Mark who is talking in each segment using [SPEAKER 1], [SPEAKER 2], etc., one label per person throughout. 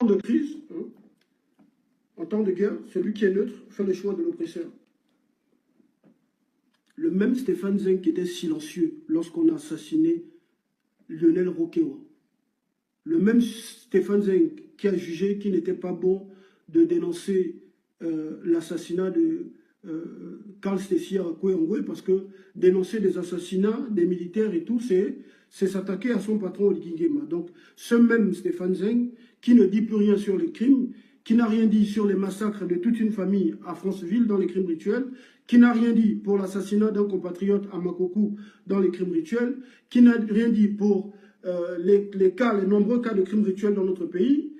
[SPEAKER 1] de crise, hein, en temps de guerre, celui qui est neutre fait le choix de l'oppresseur. Le même Stéphane Zeng qui était silencieux lorsqu'on a assassiné Lionel Roquewa. Le même Stéphane Zeng qui a jugé qu'il n'était pas bon de dénoncer l'assassinat de Karl Stessi à Kouengoué, parce que dénoncer des assassinats des militaires et tout, c'est s'attaquer à son patron Oligui Nguema. Donc ce même Stéphane Zeng qui ne dit plus rien sur les crimes, qui n'a rien dit sur les massacres de toute une famille à Franceville dans les crimes rituels, qui n'a rien dit pour l'assassinat d'un compatriote à Makokou dans les crimes rituels, qui n'a rien dit pour les nombreux cas de crimes rituels dans notre pays.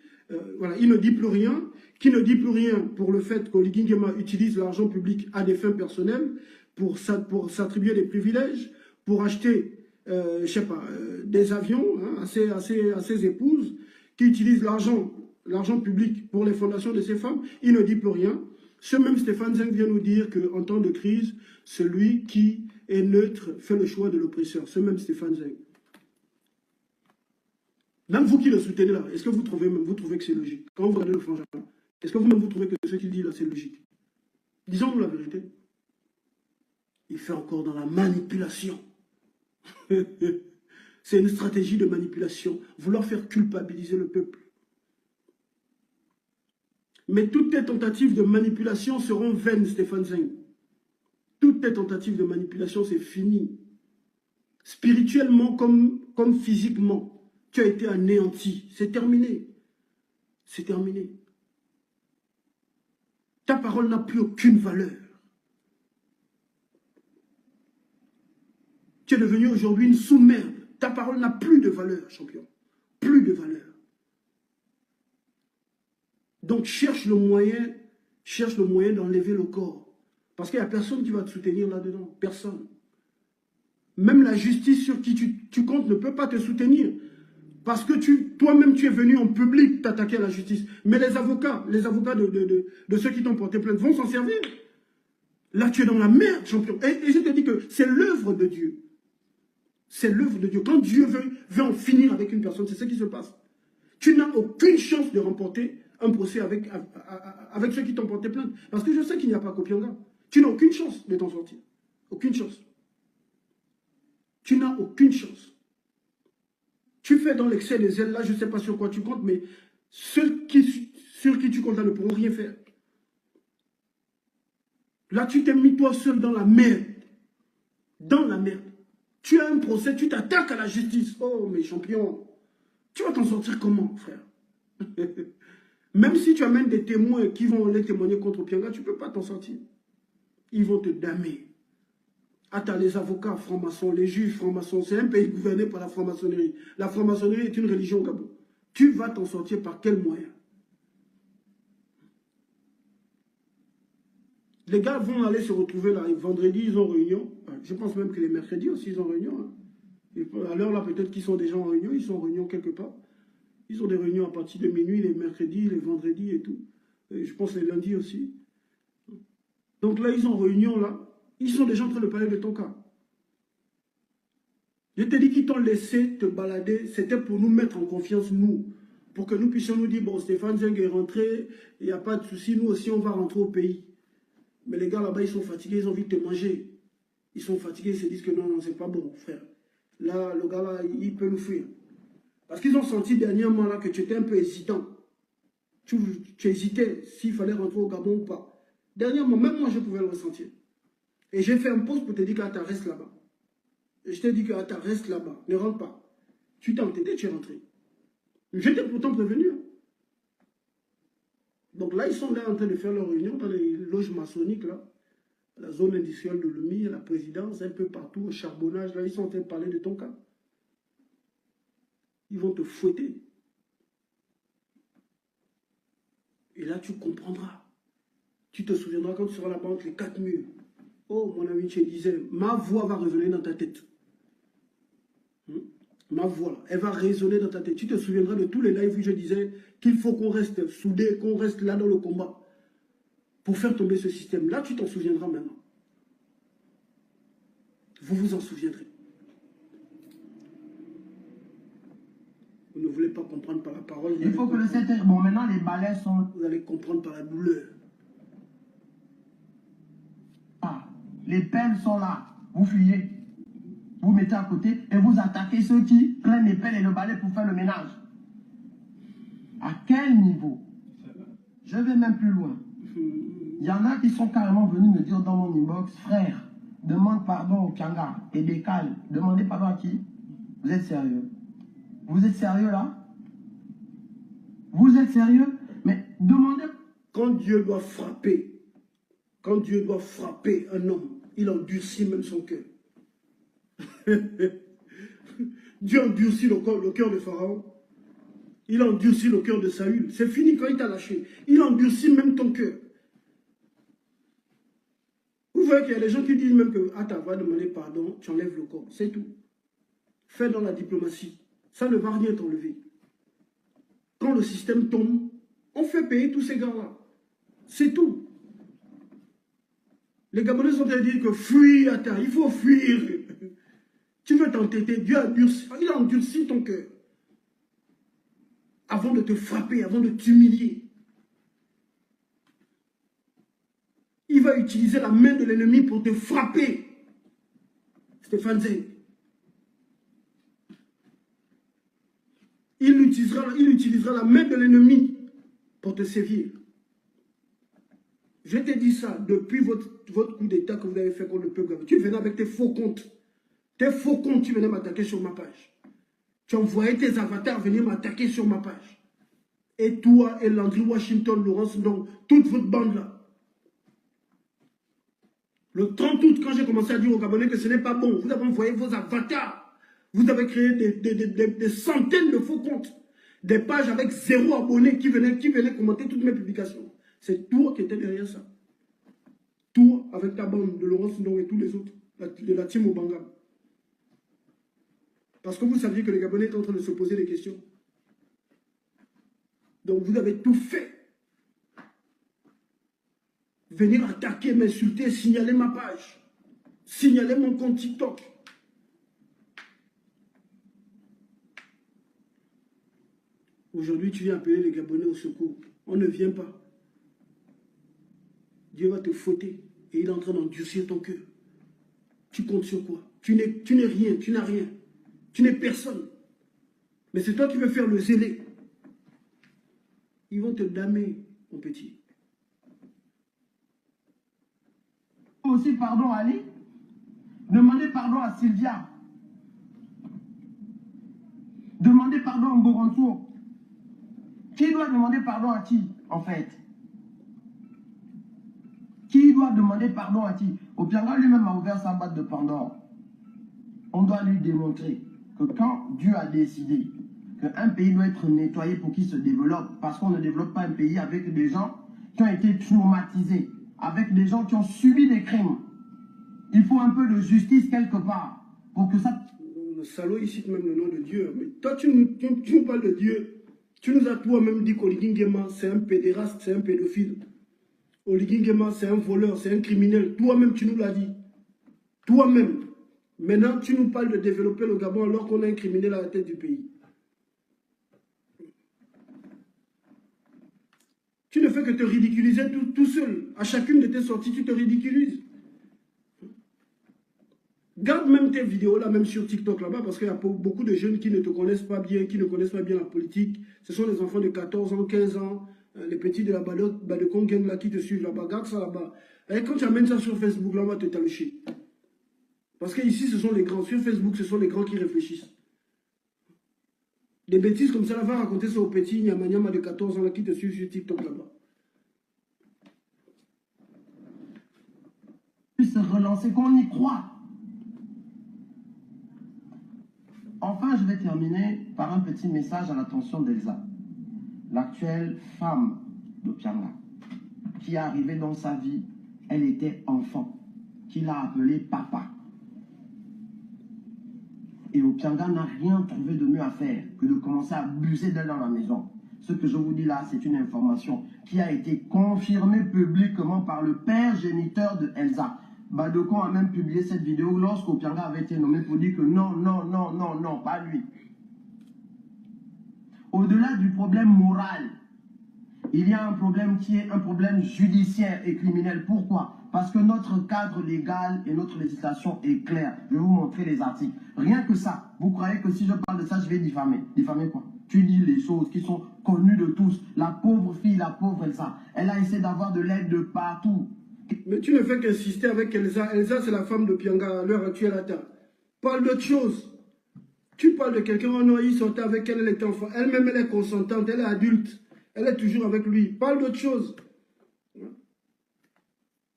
[SPEAKER 1] Voilà, il ne dit plus rien. Qui ne dit plus rien pour le fait qu'Oligui Nguema utilise l'argent public à des fins personnelles, pour s'attribuer des privilèges, pour acheter, je sais pas, des avions hein, à ses épouses, qui utilise l'argent public pour les fondations de ces femmes. Il ne dit plus rien. Ce même Stéphane Zeng vient nous dire qu'en temps de crise, celui qui est neutre fait le choix de l'oppresseur. Ce même Stéphane Zeng. Même vous qui le soutenez là, est-ce que vous trouvez que c'est logique? Quand vous regardez le frangin, est-ce que vous-même vous trouvez que ce qu'il dit là, c'est logique? Disons-nous la vérité. Il fait encore dans la manipulation. C'est une stratégie de manipulation. Vouloir faire culpabiliser le peuple. Mais toutes tes tentatives de manipulation seront vaines, Stéphane Zeng. Toutes tes tentatives de manipulation, c'est fini. Spirituellement comme physiquement. Tu as été anéanti. C'est terminé. C'est terminé. Ta parole n'a plus aucune valeur. Tu es devenu aujourd'hui une sous-merde. Ta parole n'a plus de valeur, champion. Plus de valeur. Donc cherche le moyen d'enlever le corps. Parce qu'il n'y a personne qui va te soutenir là-dedans. Personne. Même la justice sur qui tu comptes ne peut pas te soutenir. Parce que toi-même, tu es venu en public t'attaquer à la justice. Mais les avocats de ceux qui t'ont porté plainte vont s'en servir. Là, tu es dans la merde, champion. Et je te dis que c'est l'œuvre de Dieu. C'est l'œuvre de Dieu. Quand Dieu veut en finir avec une personne, c'est ce qui se passe. Tu n'as aucune chance de remporter un procès avec ceux qui t'ont porté plainte. Parce que je sais qu'il n'y a pas Kopianga. Tu n'as aucune chance de t'en sortir. Aucune chance. Tu n'as aucune chance. Tu fais dans l'excès des ailes, là, je ne sais pas sur quoi tu comptes, mais ceux sur qui tu comptes là ne pourront rien faire. Là, tu t'es mis toi seul dans la merde. Dans la merde. Tu as un procès, tu t'attaques à la justice. Oh, mes champions, tu vas t'en sortir comment, frère? Même si tu amènes des témoins qui vont aller témoigner contre Pianga, tu ne peux pas t'en sortir. Ils vont te damer. Ah, t'as les avocats francs-maçons, les juges francs-maçons. C'est un pays gouverné par la franc-maçonnerie. La franc-maçonnerie est une religion au Gabon. Tu vas t'en sortir par quel moyen? Les gars vont aller se retrouver là. Vendredi, ils ont réunion. Je pense même que les mercredis aussi, ils ont réunion. Hein. Et à l'heure là, peut-être qu'ils sont déjà en réunion. Ils sont en réunion quelque part. Ils ont des réunions à partir de minuit, les mercredis, les vendredis et tout. Et je pense les lundis aussi. Donc là, ils ont réunion là. Ils sont déjà en train de parler de ton cas. Je te dis qu'ils t'ont laissé te balader. C'était pour nous mettre en confiance, nous. Pour que nous puissions nous dire, bon, Stéphane Zeng est rentré, il n'y a pas de souci, nous aussi, on va rentrer au pays. Mais les gars là-bas, ils sont fatigués, ils ont envie de te manger. Ils sont fatigués, ils se disent que non, non, c'est pas bon, frère. Là, le gars là, il peut nous fuir. Parce qu'ils ont senti dernièrement là que tu étais un peu hésitant. Tu hésitais s'il fallait rentrer au Gabon ou pas. Dernièrement, même moi, je pouvais le ressentir. Et j'ai fait un post pour te dire qu'Atta reste là-bas. Et je t'ai dit qu'Atta reste là-bas, ne rentre pas. Tu t'es entêté, tu es rentré. J'étais pourtant prévenu. Donc là, ils sont là en train de faire leur réunion dans les loges maçonniques, là. La zone industrielle de Lumi, la présidence, un peu partout, au charbonnage, là, ils sont en train de parler de ton cas. Ils vont te fouetter. Et là, tu comprendras. Tu te souviendras quand tu seras là-bas entre les 4 murs. Oh, mon ami, tu disais, ma voix va résonner dans ta tête. Ma voix, elle va résonner dans ta tête. Tu te souviendras de tous les lives où je disais qu'il faut qu'on reste soudés, qu'on reste là dans le combat pour faire tomber ce système. Là, tu t'en souviendras maintenant. Vous vous en souviendrez. Vous ne voulez pas comprendre par la parole.
[SPEAKER 2] Il faut que le 7... Bon, maintenant, les balais sont...
[SPEAKER 1] Vous allez comprendre par la douleur.
[SPEAKER 2] Ah, les pelles sont là. Vous fuyez. Vous mettez à côté et vous attaquez ceux qui prennent les pelles et le balai pour faire le ménage. À quel niveau? Je vais même plus loin. Il y en a qui sont carrément venus me dire dans mon inbox, frère, demande pardon au Pianga et décale. Demandez pardon à qui? Vous êtes sérieux? Vous êtes sérieux là? Vous êtes sérieux? Mais demandez...
[SPEAKER 1] Quand Dieu doit frapper un homme, il endurcit même son cœur. Dieu endurcit le cœur de Pharaon. Il endurcit le cœur de Saül. C'est fini quand il t'a lâché. Il endurcit même ton cœur. Vous voyez qu'il y a des gens qui disent même que ta va demander pardon, tu enlèves le corps. C'est tout. Fais dans la diplomatie. Ça ne va rien t'enlever. Quand le système tombe, on fait payer tous ces gars-là. C'est tout. Les Gabonais sont en train de dire que fuis, il faut fuir. Tu veux t'entêter, Dieu il a endurci ton cœur. Avant de te frapper, avant de t'humilier. Il va utiliser la main de l'ennemi pour te frapper. Stéphane Zeng. Il utilisera la main de l'ennemi pour te sévir. Je t'ai dit ça depuis votre coup d'état que vous avez fait contre le peuple. Tu venais avec tes faux comptes. Tes faux comptes, tu venais m'attaquer sur ma page. Tu envoyais tes avatars venir m'attaquer sur ma page. Et toi et Landry Washington, Laurence, donc toute votre bande là. Le 30 août, quand j'ai commencé à dire aux Gabonais que ce n'est pas bon, vous avez envoyé vos avatars. Vous avez créé des centaines de faux comptes. Des pages avec 0 abonnés qui venaient commenter toutes mes publications. C'est toi qui étais derrière ça. Toi, avec ta bande de Laurence Ndong et tous les autres, de la team Obangam. Parce que vous saviez que les Gabonais étaient en train de se poser des questions. Donc vous avez tout fait. Venir attaquer, m'insulter, signaler ma page. Signaler mon compte TikTok. Aujourd'hui, tu viens appeler les Gabonais au secours. On ne vient pas. Dieu va te fouetter et il est en train d'endurcir ton cœur. Tu comptes sur quoi? Tu n'es rien, tu n'as rien. Tu n'es personne. Mais c'est toi qui veux faire le zélé. Ils vont te damer, mon petit.
[SPEAKER 2] Aussi pardon à Ali. Demandez pardon à Sylvia. Demandez pardon à Mboronto. Qui doit demander pardon à qui, en fait? Qui doit demander pardon à qui? Opianga lui-même a ouvert sa boîte de Pandore. On doit lui démontrer que quand Dieu a décidé qu'un pays doit être nettoyé pour qu'il se développe, parce qu'on ne développe pas un pays avec des gens qui ont été traumatisés, avec des gens qui ont subi des crimes. Il faut un peu de justice quelque part pour que ça...
[SPEAKER 1] Le salaud, il cite même le nom de Dieu. Mais toi, tu nous parles de Dieu. Tu nous as toi-même dit qu'Oligui Nguema, c'est un pédéraste, c'est un pédophile. Oligui Nguema, c'est un voleur, c'est un criminel. Toi-même, tu nous l'as dit. Toi-même. Maintenant, tu nous parles de développer le Gabon alors qu'on a un criminel à la tête du pays. Tu ne fais que te ridiculiser tout seul. À chacune de tes sorties, tu te ridiculises. Garde même tes vidéos là, même sur TikTok là-bas, parce qu'il y a beaucoup de jeunes qui ne te connaissent pas bien, qui ne connaissent pas bien la politique. Ce sont les enfants de 14 ans, 15 ans, les petits de la Badekong Gang là qui te suivent là-bas. Garde ça là-bas. Et quand tu amènes ça sur Facebook, là, on va te talucher. Parce qu'ici, ce sont les grands. Sur Facebook, ce sont les grands qui réfléchissent. Des bêtises comme ça, là, va raconter ça aux petits Nyama de 14 ans là, qui te suivent sur TikTok là-bas.
[SPEAKER 2] Puisse se relancer, qu'on y croit. Enfin, je vais terminer par un petit message à l'attention d'Elsa, l'actuelle femme d'Opianga, qui est arrivée dans sa vie, elle était enfant, qu'il a appelé papa. Et Opianga n'a rien trouvé de mieux à faire que de commencer à abuser d'elle dans la maison. Ce que je vous dis là, c'est une information qui a été confirmée publiquement par le père géniteur de Elsa. Badokon a même publié cette vidéo lorsqu'Opianga avait été nommé pour dire que non, non, non, non, non, pas lui. Au-delà du problème moral, il y a un problème qui est un problème judiciaire et criminel. Pourquoi? Parce que notre cadre légal et notre législation est claire. Je vais vous montrer les articles. Rien que ça, vous croyez que si je parle de ça, je vais diffamer. Diffamer quoi? Tu dis les choses qui sont connues de tous. La pauvre fille, la pauvre Elsa, elle a essayé d'avoir de l'aide de partout.
[SPEAKER 1] Mais tu ne fais qu'insister avec Elsa. Elsa, c'est la femme de Pyanga à l'heure actuelle à terre. Parle d'autre chose. Tu parles de quelqu'un, oh non, il sortait avec elle, elle était enfant. Elle-même, elle est consentante, elle est adulte. Elle est toujours avec lui. Parle d'autre chose.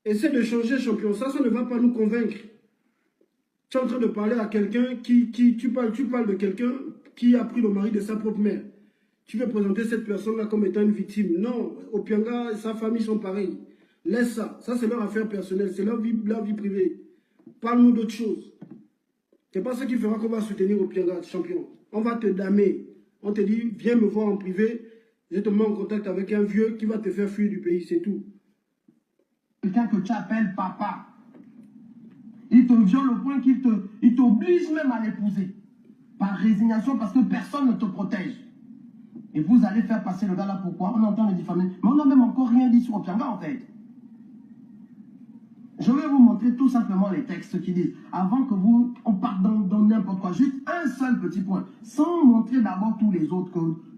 [SPEAKER 1] Essaie de changer, champion. Ça ne va pas nous convaincre. Tu es en train de parler à quelqu'un tu parles de quelqu'un qui a pris le mari de sa propre mère. Tu veux présenter cette personne-là comme étant une victime. Non, Opianga et sa famille sont pareils. Laisse ça. Ça, c'est leur affaire personnelle. C'est leur vie privée. Parle-nous d'autre chose. C'est pas ce qui fera qu'on va soutenir Opianga, champion. On va te damer. On te dit, viens me voir en privé. Je te mets en contact avec un vieux qui va te faire fuir du pays, c'est tout.
[SPEAKER 2] Quelqu'un que tu appelles papa. Il te viole au point qu'il t'oblige même à l'épouser. Par résignation, parce que personne ne te protège. Et vous allez faire passer le gars là, pourquoi? On entend le diffamer. Mais on n'a même encore rien dit sur Opianga en fait. Je vais vous montrer tout simplement les textes qui disent, avant que on parte dans n'importe quoi, juste un seul petit point, sans montrer d'abord tous les autres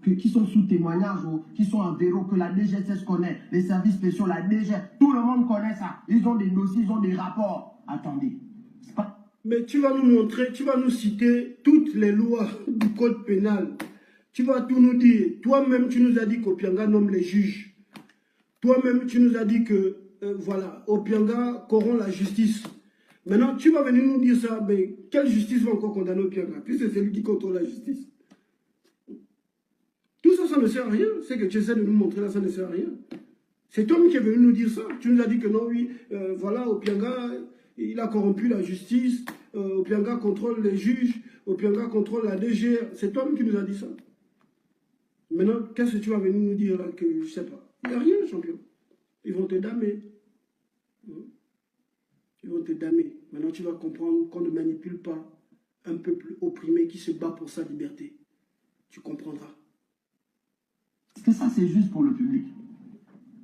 [SPEAKER 2] qui sont sous témoignage ou qui sont en vélo, que la DGSS connaît, les services spéciaux, la DG, tout le monde connaît ça. Ils ont des dossiers, ils ont des rapports. Attendez. Pas...
[SPEAKER 1] Mais tu vas nous montrer, tu vas nous citer toutes les lois du code pénal. Tu vas tout nous dire. Toi-même, tu nous as dit qu'Opianga nomme les juges. Toi-même, tu nous as dit que voilà, Opianga corrompt la justice. Maintenant, tu vas venir nous dire ça, mais quelle justice va encore condamner Opianga? Puisque c'est lui qui contrôle la justice. Tout ça, ça ne sert à rien. C'est que tu essaies de nous montrer là, ça ne sert à rien. C'est toi qui es venu nous dire ça. Tu nous as dit que non, oui, voilà, Opianga, il a corrompu la justice, Opianga contrôle les juges, Opianga contrôle la DG. C'est toi qui nous as dit ça. Maintenant, qu'est-ce que tu vas venir nous dire là que je ne sais pas? Il n'y a rien, champion. Ils vont te damer. Ils vont te damer. Maintenant, tu vas comprendre qu'on ne manipule pas un peuple opprimé qui se bat pour sa liberté. Tu comprendras.
[SPEAKER 2] Est-ce que ça, c'est juste pour le public?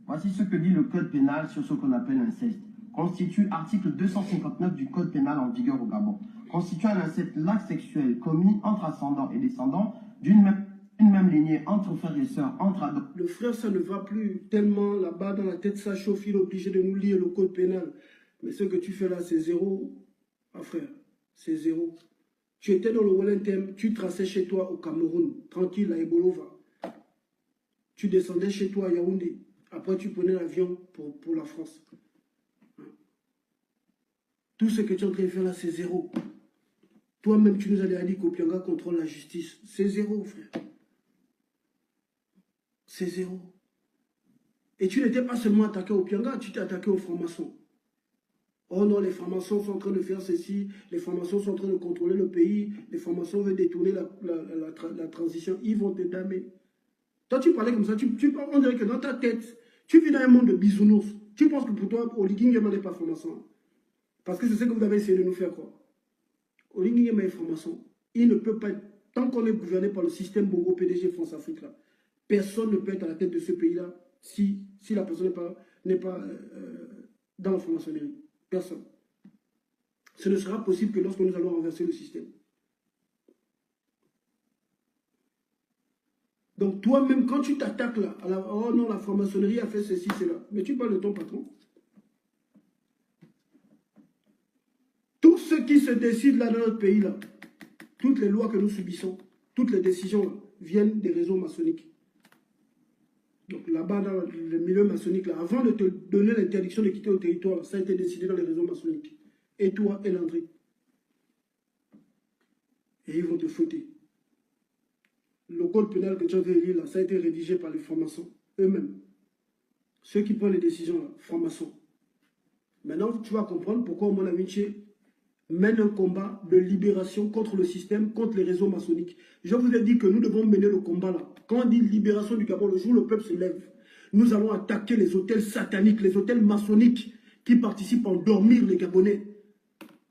[SPEAKER 2] Voici ce que dit le code pénal sur ce qu'on appelle l'inceste. Constitue article 259 du code pénal en vigueur au Gabon. Constitue un inceste l'acte sexuel commis entre ascendants et descendants d'une même lignée, entre frères et sœurs, entre adultes.
[SPEAKER 1] Le frère, ça ne va plus tellement là-bas dans la tête, ça chauffe, il est obligé de nous lire le code pénal. Mais ce que tu fais là, c'est zéro, ah frère, c'est zéro. Tu étais dans le Wellington, tu traçais chez toi au Cameroun, tranquille à Ebolova. Tu descendais chez toi à Yaoundé. Après, tu prenais l'avion pour la France. Tout ce que tu es en train de faire là, c'est zéro. Toi-même, tu nous as dit qu'Opianga contrôle la justice. C'est zéro, frère. C'est zéro. Et tu n'étais pas seulement attaqué au Pyanga, tu t'es attaqué aux francs-maçons. Oh non, les francs-maçons sont en train de faire ceci, les francs-maçons sont en train de contrôler le pays, les francs-maçons veulent détourner la transition, ils vont te damer. Toi, tu parlais comme ça, on dirait que dans ta tête, tu vis dans un monde de bisounours. Tu penses que pour toi, Oligui Nguema n'est pas franc-maçon. Parce que c'est ce que vous avez essayé de nous faire croire. Oligui Nguema est franc-maçon. Il ne peut pas être, tant qu'on est gouverné par le système Bongo PDG France-Afrique là, personne ne peut être à la tête de ce pays-là si la personne n'est pas dans la franc-maçonnerie. Personne. Ce ne sera possible que lorsque nous allons renverser le système. Donc toi-même, quand tu t'attaques là, oh non, la franc-maçonnerie a fait ceci, cela, mais tu parles de ton patron. Tout ce qui se décide là dans notre pays là, toutes les lois que nous subissons, toutes les décisions là, viennent des réseaux maçonniques. Donc là-bas, dans le milieu maçonnique, là, avant de te donner l'interdiction de quitter le territoire, là, ça a été décidé dans les réseaux maçonniques. Et toi et Landry. Et ils vont te fouetter. Le code pénal que tu as lire, là, ça a été rédigé par les francs-maçons eux-mêmes. Ceux qui prennent les décisions, là, francs-maçons. Maintenant, tu vas comprendre pourquoi mon ami mène un combat de libération contre le système, contre les réseaux maçonniques. Je vous ai dit que nous devons mener le combat là. Quand on dit libération du Gabon, le jour où le peuple se lève, nous allons attaquer les hôtels sataniques, les hôtels maçonniques qui participent à endormir les Gabonais.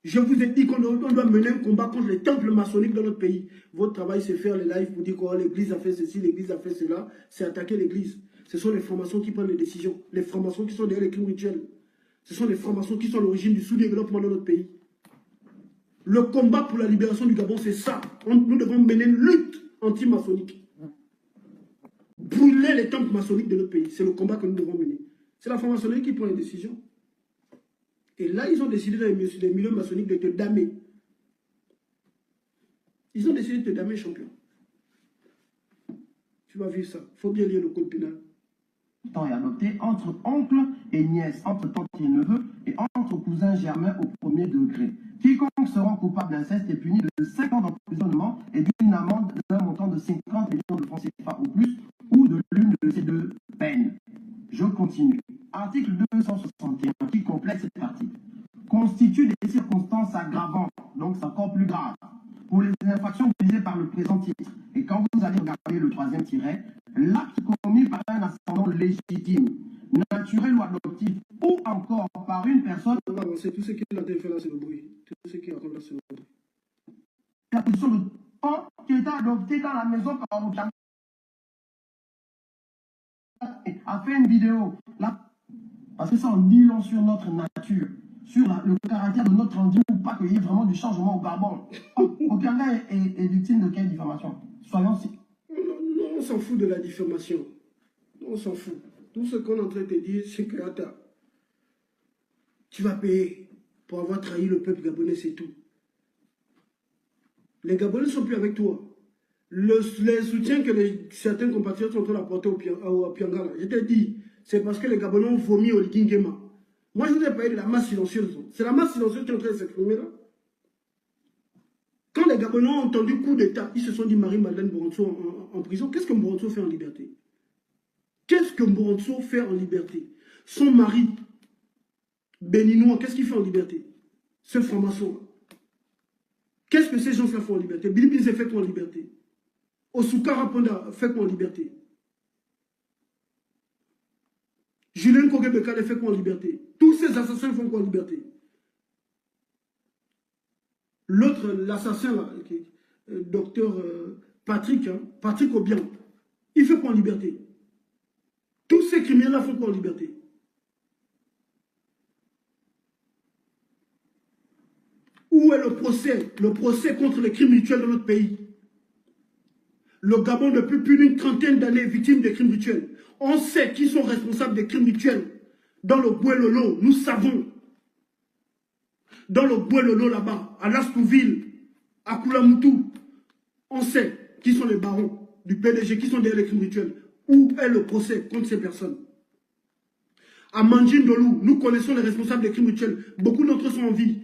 [SPEAKER 1] Je vous ai dit qu'on doit mener un combat contre les temples maçonniques dans notre pays. Votre travail, c'est faire les lives pour dire que l'église a fait ceci, l'église a fait cela. C'est attaquer l'église. Ce sont les francs-maçons qui prennent les décisions. Les francs-maçons qui sont derrière les crimes rituels. Ce sont les francs-maçons qui sont à l'origine du sous-développement dans notre pays. Le combat pour la libération du Gabon, c'est ça. Nous devons mener une lutte anti-maçonnique. Brûler les temples maçonniques de notre pays. C'est le combat que nous devons mener. C'est la franc-maçonnerie qui prend les décisions. Et là, ils ont décidé dans les milieux maçonniques de te damer. Ils ont décidé de te damer, champion. Tu vas vivre ça. Il faut bien lire le code pénal.
[SPEAKER 2] Temps est adopté entre oncle et nièce, entre tante et neveu, et entre cousins germains au premier degré. Quiconque sera coupable d'inceste est puni de 5 ans d'emprisonnement et d'une amende d'un montant de 50 millions de francs CFA ou plus, ou de l'une de ces deux peines. Je continue. Article 261 qui complète cette partie. Constitue des circonstances aggravantes, donc c'est encore plus grave, pour les infractions visées par le présent titre. Et quand vous allez regarder le troisième tiret, l'acte commis par un ascendant légitime, naturel ou adoptif, ou encore par une personne...
[SPEAKER 1] C'est tout ce qui est en train de faire là, c'est le bruit. Tout ce qui est en train de faire, c'est le bruit.
[SPEAKER 2] La position de temps qui était adopté dans la maison par Obiang a fait une vidéo là, parce que ça en dit long sur notre nature, sur le caractère de notre envie ou pas qu'il y ait vraiment du changement au Gabon. Obianga est victime de quelle diffamation? Soyons si.
[SPEAKER 1] Non, on s'en fout de la diffamation. On s'en fout. Tout ce qu'on est en train de te dire, c'est que attends, tu vas payer pour avoir trahi le peuple gabonais, c'est tout. Les Gabonais ne sont plus avec toi. Les soutiens que certains compatriotes sont en train d'apporter au Piangala, je t'ai dit, c'est parce que les Gabonais ont vomi au Ligingema. Moi, je vous ai parlé de la masse silencieuse. C'est la masse silencieuse qui est en train de s'exprimer là. Quand les Gabonais ont entendu coup d'État, ils se sont dit Marie-Madeleine Boronso en prison. Qu'est-ce que Boronso fait en liberté? Qu'est-ce que Boronso fait en liberté? Son mari, béninois, qu'est-ce qu'il fait en liberté? Ce franc-maçon. Qu'est-ce que ces gens-là font en liberté? Billy Bizet fait quoi en liberté? Osukara Ponda fait quoi en liberté? Julien Kogebekale fait quoi en liberté? Tous ces assassins font quoi en liberté? L'autre, l'assassin, docteur Patrick, Patrick Obiang, il fait quoi en liberté? Tous ces criminels-là font quoi en liberté? Où est le procès? Le procès contre les crimes rituels dans notre pays. Le Gabon, depuis plus d'une trentaine d'années, est victime des crimes rituels. On sait qui sont responsables des crimes rituels. Dans le Bouelolo, nous savons. Dans le Bouelolo là-bas, à Lastouville, à Koulamoutou, on sait qui sont les barons du PDG, qui sont derrière les crimes rituels. Où est le procès contre ces personnes? À Mandjindolou, nous connaissons les responsables des crimes rituels. Beaucoup d'entre eux sont en vie.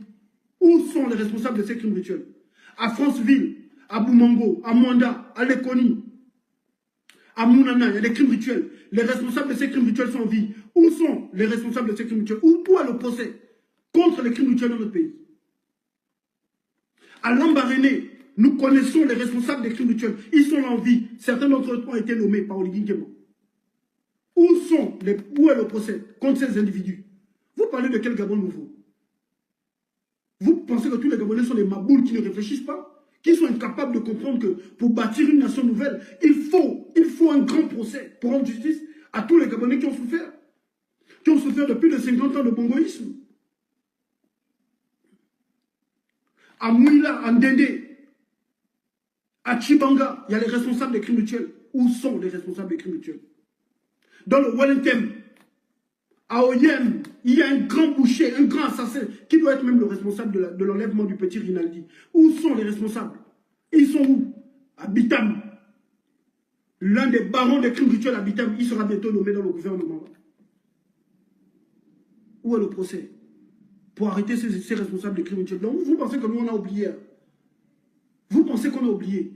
[SPEAKER 1] Où sont les responsables de ces crimes rituels? À Franceville, à Boumango, à Mwanda, à Lekoni, à Mounana, il y a des crimes rituels. Les responsables de ces crimes rituels sont en vie. Où sont les responsables de ces crimes rituels? Où est le procès contre les crimes rituels dans notre pays? À Lambaréné, nous connaissons les responsables des crimes rituels. Ils sont en vie. Certains d'entre eux ont été nommés par Oligui Nguema. Où est le procès contre ces individus? Vous parlez de quel Gabon nouveau? Vous pensez que tous les Gabonais sont des maboules qui ne réfléchissent pas? Qui sont incapables de comprendre que pour bâtir une nation nouvelle, il faut un grand procès pour rendre justice à tous les Gabonais qui ont souffert. Qui ont souffert de plus de 50 ans de bongoïsme. À Mouila, à Ndende, à Chibanga, il y a les responsables des crimes rituels. Où sont les responsables des crimes rituels? Dans le Wellington, à Oyem, il y a un grand boucher, un grand assassin, qui doit être même le responsable de l'enlèvement du petit Rinaldi. Où sont les responsables? Ils sont où? À Bitam. L'un des barons des crimes rituels à Bitam, il sera bientôt nommé dans le gouvernement. Où est le procès pour arrêter ces responsables des crimes rituels? Donc vous pensez que nous on a oublié? Vous pensez qu'on a oublié?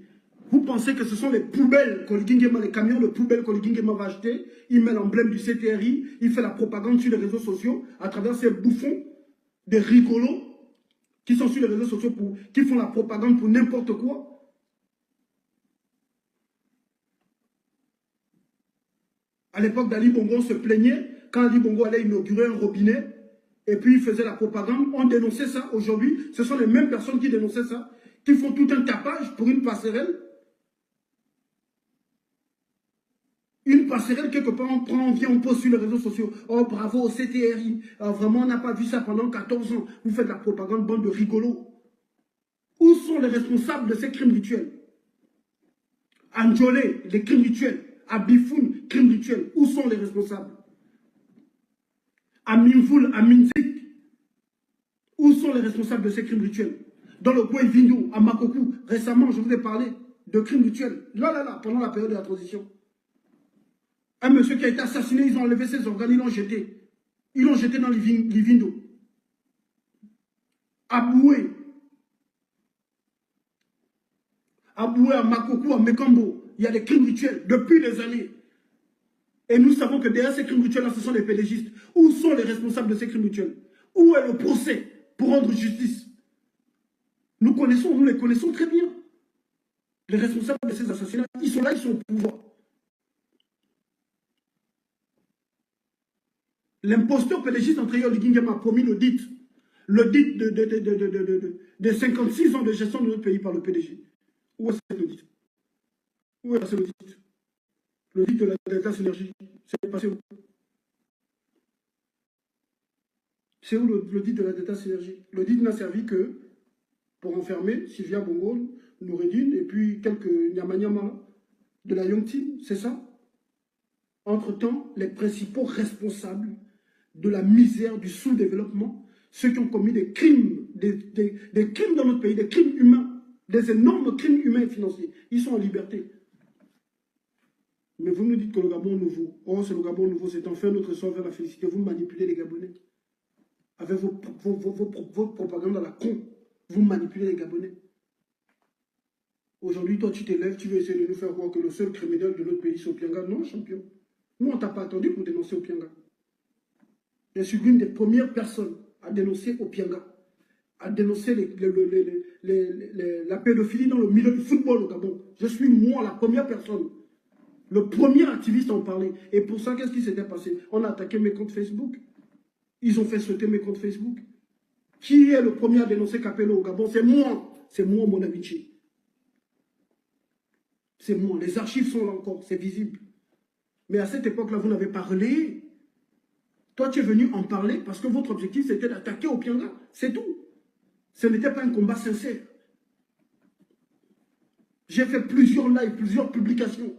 [SPEAKER 1] Vous pensez que ce sont les poubelles qu'Oligui Nguema, les camions de poubelles qu'Oligui Nguema va acheter? Il met l'emblème du CTRI, il fait la propagande sur les réseaux sociaux à travers ces bouffons, des rigolos qui sont sur les réseaux sociaux, qui font la propagande pour n'importe quoi. À l'époque d'Ali Bongo, on se plaignait quand Ali Bongo allait inaugurer un robinet. Et puis ils faisaient la propagande, on dénonçait ça. Aujourd'hui, ce sont les mêmes personnes qui dénonçaient ça, qui font tout un tapage pour une passerelle. Une passerelle, quelque part, on prend, on vient, on pose sur les réseaux sociaux. Oh, bravo au CTRI. Vraiment, on n'a pas vu ça pendant 14 ans. Vous faites de la propagande, bande de rigolos. Où sont les responsables de ces crimes rituels? Anjolé, les crimes rituels. À Bifoun, crimes rituels. Où sont les responsables? À Minfoul, à Minzik, où sont les responsables de ces crimes rituels? Dans le Gouevindo, à Makokou, récemment, je vous ai parlé de crimes rituels. Là, pendant la période de la transition. Un monsieur qui a été assassiné, ils ont enlevé ses organes, ils l'ont jeté. Ils l'ont jeté dans Livindo. À Boué, à Makokou, à Mekambo, il y a des crimes rituels depuis des années. Et nous savons que derrière ces crimes rituels-là, ce sont les pédégistes. Où sont les responsables de ces crimes rituels? Où est le procès pour rendre justice? Nous les connaissons très bien. Les responsables de ces assassinats, ils sont là, ils sont au pouvoir. L'imposteur pédégiste André Ligingem a promis l'audit de 56 ans de gestion de notre pays par le PDG. Où est cet audit? Où est cet audit? L'audit de la Delta Synergie, c'est passé où? C'est où l'audit de la Delta Synergie? L'audit n'a servi que pour enfermer Sylvia Bongo, Noureddine et puis quelques Nyamanyama de la Young Team, c'est ça? Entre-temps, les principaux responsables de la misère, du sous-développement, ceux qui ont commis des crimes, des crimes dans notre pays, des crimes humains, des énormes crimes humains et financiers, ils sont en liberté. Mais vous nous dites que le Gabon nouveau, oh c'est le Gabon nouveau, c'est enfin notre sort vers la félicité, vous manipulez les Gabonais. Avec vos propagandes à la con, vous manipulez les Gabonais. Aujourd'hui, toi tu t'élèves, tu veux essayer de nous faire croire que le seul criminel de notre pays c'est Opianga. Non, champion. Nous, on ne t'a pas attendu pour dénoncer Opianga. Je suis l'une des premières personnes à dénoncer Opianga, à dénoncer la pédophilie dans le milieu du football au Gabon. Je suis moi la première personne, le premier activiste à en parler. Et pour ça, qu'est-ce qui s'était passé? On a attaqué mes comptes Facebook. Ils ont fait sauter mes comptes Facebook. Qui est le premier à dénoncer Capello au Gabon? C'est moi. C'est moi, mon amitié. C'est moi. Les archives sont là encore, c'est visible. Mais à cette époque-là, vous n'avez pas relayé. Toi, tu es venu en parler parce que votre objectif, c'était d'attaquer Opianga. C'est tout. Ce n'était pas un combat sincère. J'ai fait plusieurs lives, plusieurs publications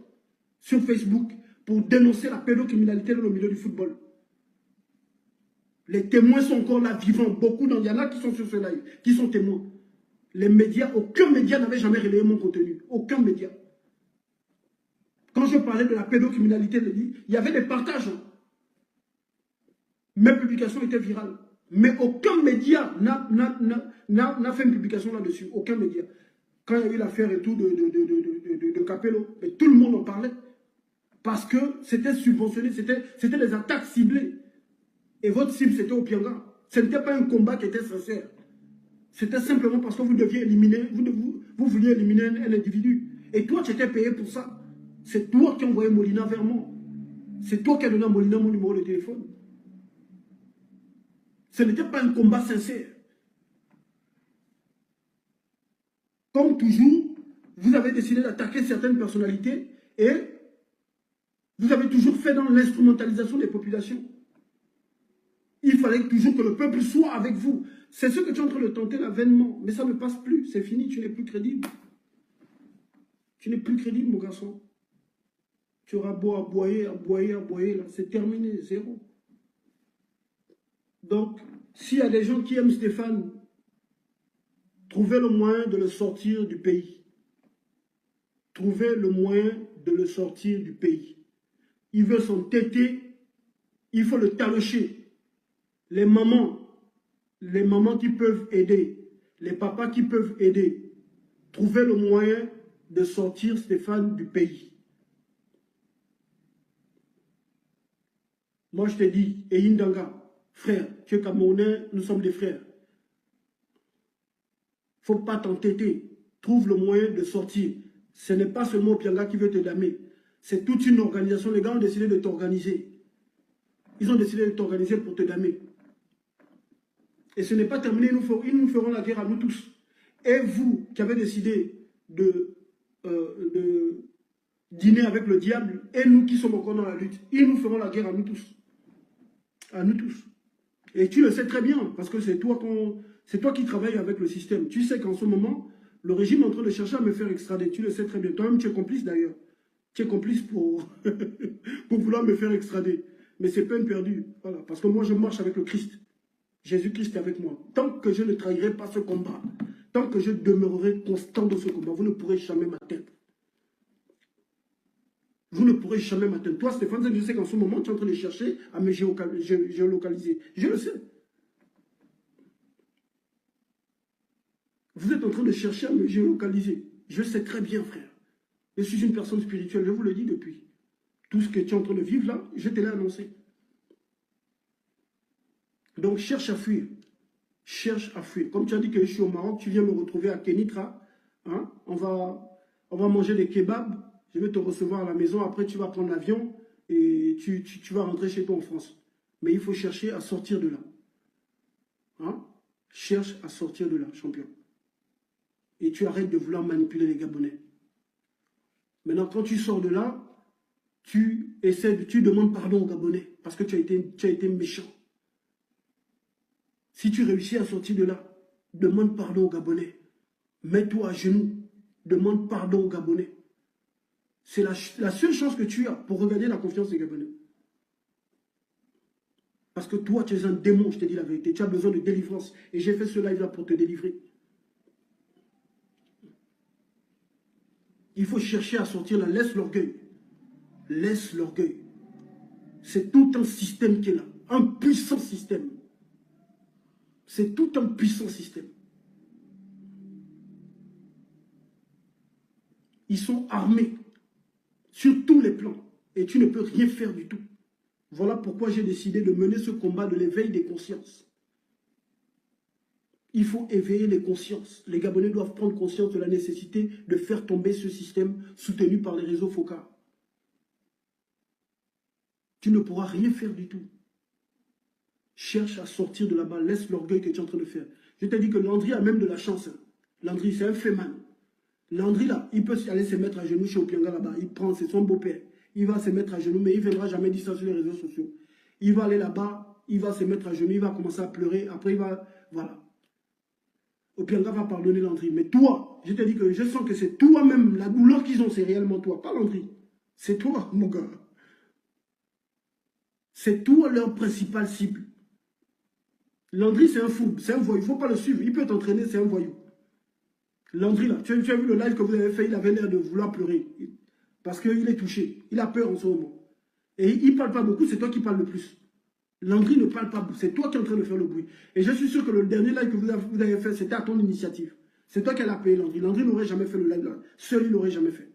[SPEAKER 1] sur Facebook pour dénoncer la pédocriminalité dans le milieu du football. Les témoins sont encore là, vivants. Beaucoup, il y en a qui sont sur ce live, qui sont témoins. Les médias, aucun média n'avait jamais relayé mon contenu. Aucun média. Quand je parlais de la pédocriminalité, il y avait des partages. Mes publications étaient virales. Mais aucun média n'a fait une publication là-dessus. Aucun média. Quand il y a eu l'affaire et tout de Capello, tout le monde en parlait. Parce que c'était subventionné, c'était des attaques ciblées. Et votre cible, c'était Opianga. Ce n'était pas un combat qui était sincère. C'était simplement parce que vous deviez éliminer, vous vouliez éliminer un individu. Et toi, tu étais payé pour ça. C'est toi qui as envoyé Molina vers moi. C'est toi qui as donné à Molina mon numéro de téléphone. Ce n'était pas un combat sincère. Comme toujours, vous avez décidé d'attaquer certaines personnalités et vous avez toujours fait dans l'instrumentalisation des populations. Il fallait toujours que le peuple soit avec vous. C'est ce que tu es en train de tenter l'avènement. Mais ça ne passe plus. C'est fini, tu n'es plus crédible. Tu n'es plus crédible, mon garçon. Tu auras beau aboyer, là. C'est terminé, zéro. Donc, s'il y a des gens qui aiment Stéphane, trouvez le moyen de le sortir du pays. Trouvez le moyen de le sortir du pays. Il veut s'entêter, il faut le talocher. Les mamans qui peuvent aider, les papas qui peuvent aider, trouvez le moyen de sortir Stéphane du pays. Moi, je te dis, Eyindanga, frère, tu es Camerounais, nous sommes des frères. Il ne faut pas t'entêter. Trouve le moyen de sortir. Ce n'est pas seulement Opianga qui veut te damer. C'est toute une organisation. Les gars ont décidé de t'organiser. Ils ont décidé de t'organiser pour te damer. Et ce n'est pas terminé, ils nous feront la guerre à nous tous. Et vous, qui avez décidé de dîner avec le diable, et nous qui sommes encore dans la lutte, ils nous feront la guerre à nous tous. À nous tous. Et tu le sais très bien, parce que c'est toi qui travailles avec le système. Tu sais qu'en ce moment, le régime est en train de chercher à me faire extrader. Tu le sais très bien. Toi-même, tu es complice d'ailleurs. Tu es complice pour, pour vouloir me faire extrader. Mais c'est peine perdue. Voilà. Parce que moi, je marche avec le Christ. Jésus-Christ est avec moi. Tant que je ne trahirai pas ce combat, tant que je demeurerai constant dans ce combat, vous ne pourrez jamais m'atteindre. Vous ne pourrez jamais m'atteindre. Toi, Stéphane, je sais qu'en ce moment, tu es en train de chercher à me géolocaliser. Je le sais. Vous êtes en train de chercher à me géolocaliser. Je sais très bien, frère. Je suis une personne spirituelle, je vous le dis depuis. Tout ce que tu es en train de vivre là, je te l'ai annoncé. Donc, cherche à fuir. Cherche à fuir. Comme tu as dit que je suis au Maroc, tu viens me retrouver à Kenitra. Hein? On va manger des kebabs. Je vais te recevoir à la maison. Après, tu vas prendre l'avion et tu vas rentrer chez toi en France. Mais il faut chercher à sortir de là. Hein? Cherche à sortir de là, champion. Et tu arrêtes de vouloir manipuler les Gabonais. Maintenant, quand tu sors de là, tu demandes pardon aux Gabonais parce que tu as été méchant. Si tu réussis à sortir de là, demande pardon aux Gabonais. Mets-toi à genoux. Demande pardon aux Gabonais. C'est la seule chance que tu as pour regagner la confiance des Gabonais. Parce que toi, tu es un démon, je te dis la vérité. Tu as besoin de délivrance. Et j'ai fait ce live-là pour te délivrer. Il faut chercher à sortir là. Laisse l'orgueil. Laisse l'orgueil. C'est tout un système qui est là. Un puissant système. C'est tout un puissant système. Ils sont armés sur tous les plans. Et tu ne peux rien faire du tout. Voilà pourquoi j'ai décidé de mener ce combat de l'éveil des consciences. Il faut éveiller les consciences. Les Gabonais doivent prendre conscience de la nécessité de faire tomber ce système soutenu par les réseaux focaux. Tu ne pourras rien faire du tout. Cherche à sortir de là-bas. Laisse l'orgueil que tu es en train de faire. Je t'ai dit que Landry a même de la chance. Landry, c'est un féman. Landry, là, il peut aller se mettre à genoux chez Opianga là-bas. Il prend, c'est son beau-père. Il va se mettre à genoux, mais il ne viendra jamais dire ça sur les réseaux sociaux. Il va aller là-bas, il va se mettre à genoux, il va commencer à pleurer. Après, il va... Voilà. Opianga va pardonner Landry. Mais toi, je te dis que je sens que c'est toi-même, la douleur qu'ils ont, c'est réellement toi, pas Landry. C'est toi, mon gars. C'est toi leur principale cible. Landry, c'est un fou, c'est un voyou. Il ne faut pas le suivre. Il peut t'entraîner, c'est un voyou. Landry, là, tu as vu le live que vous avez fait, il avait l'air de vouloir pleurer. Parce qu'il est touché. Il a peur en ce moment. Et il ne parle pas beaucoup, c'est toi qui parles le plus. Landry ne parle pas beaucoup, c'est toi qui es en train de faire le bruit. Et je suis sûr que le dernier live que vous avez fait, c'était à ton initiative. C'est toi qui l'as payé, Landry. Landry n'aurait jamais fait le live là. Seul, il n'aurait jamais fait.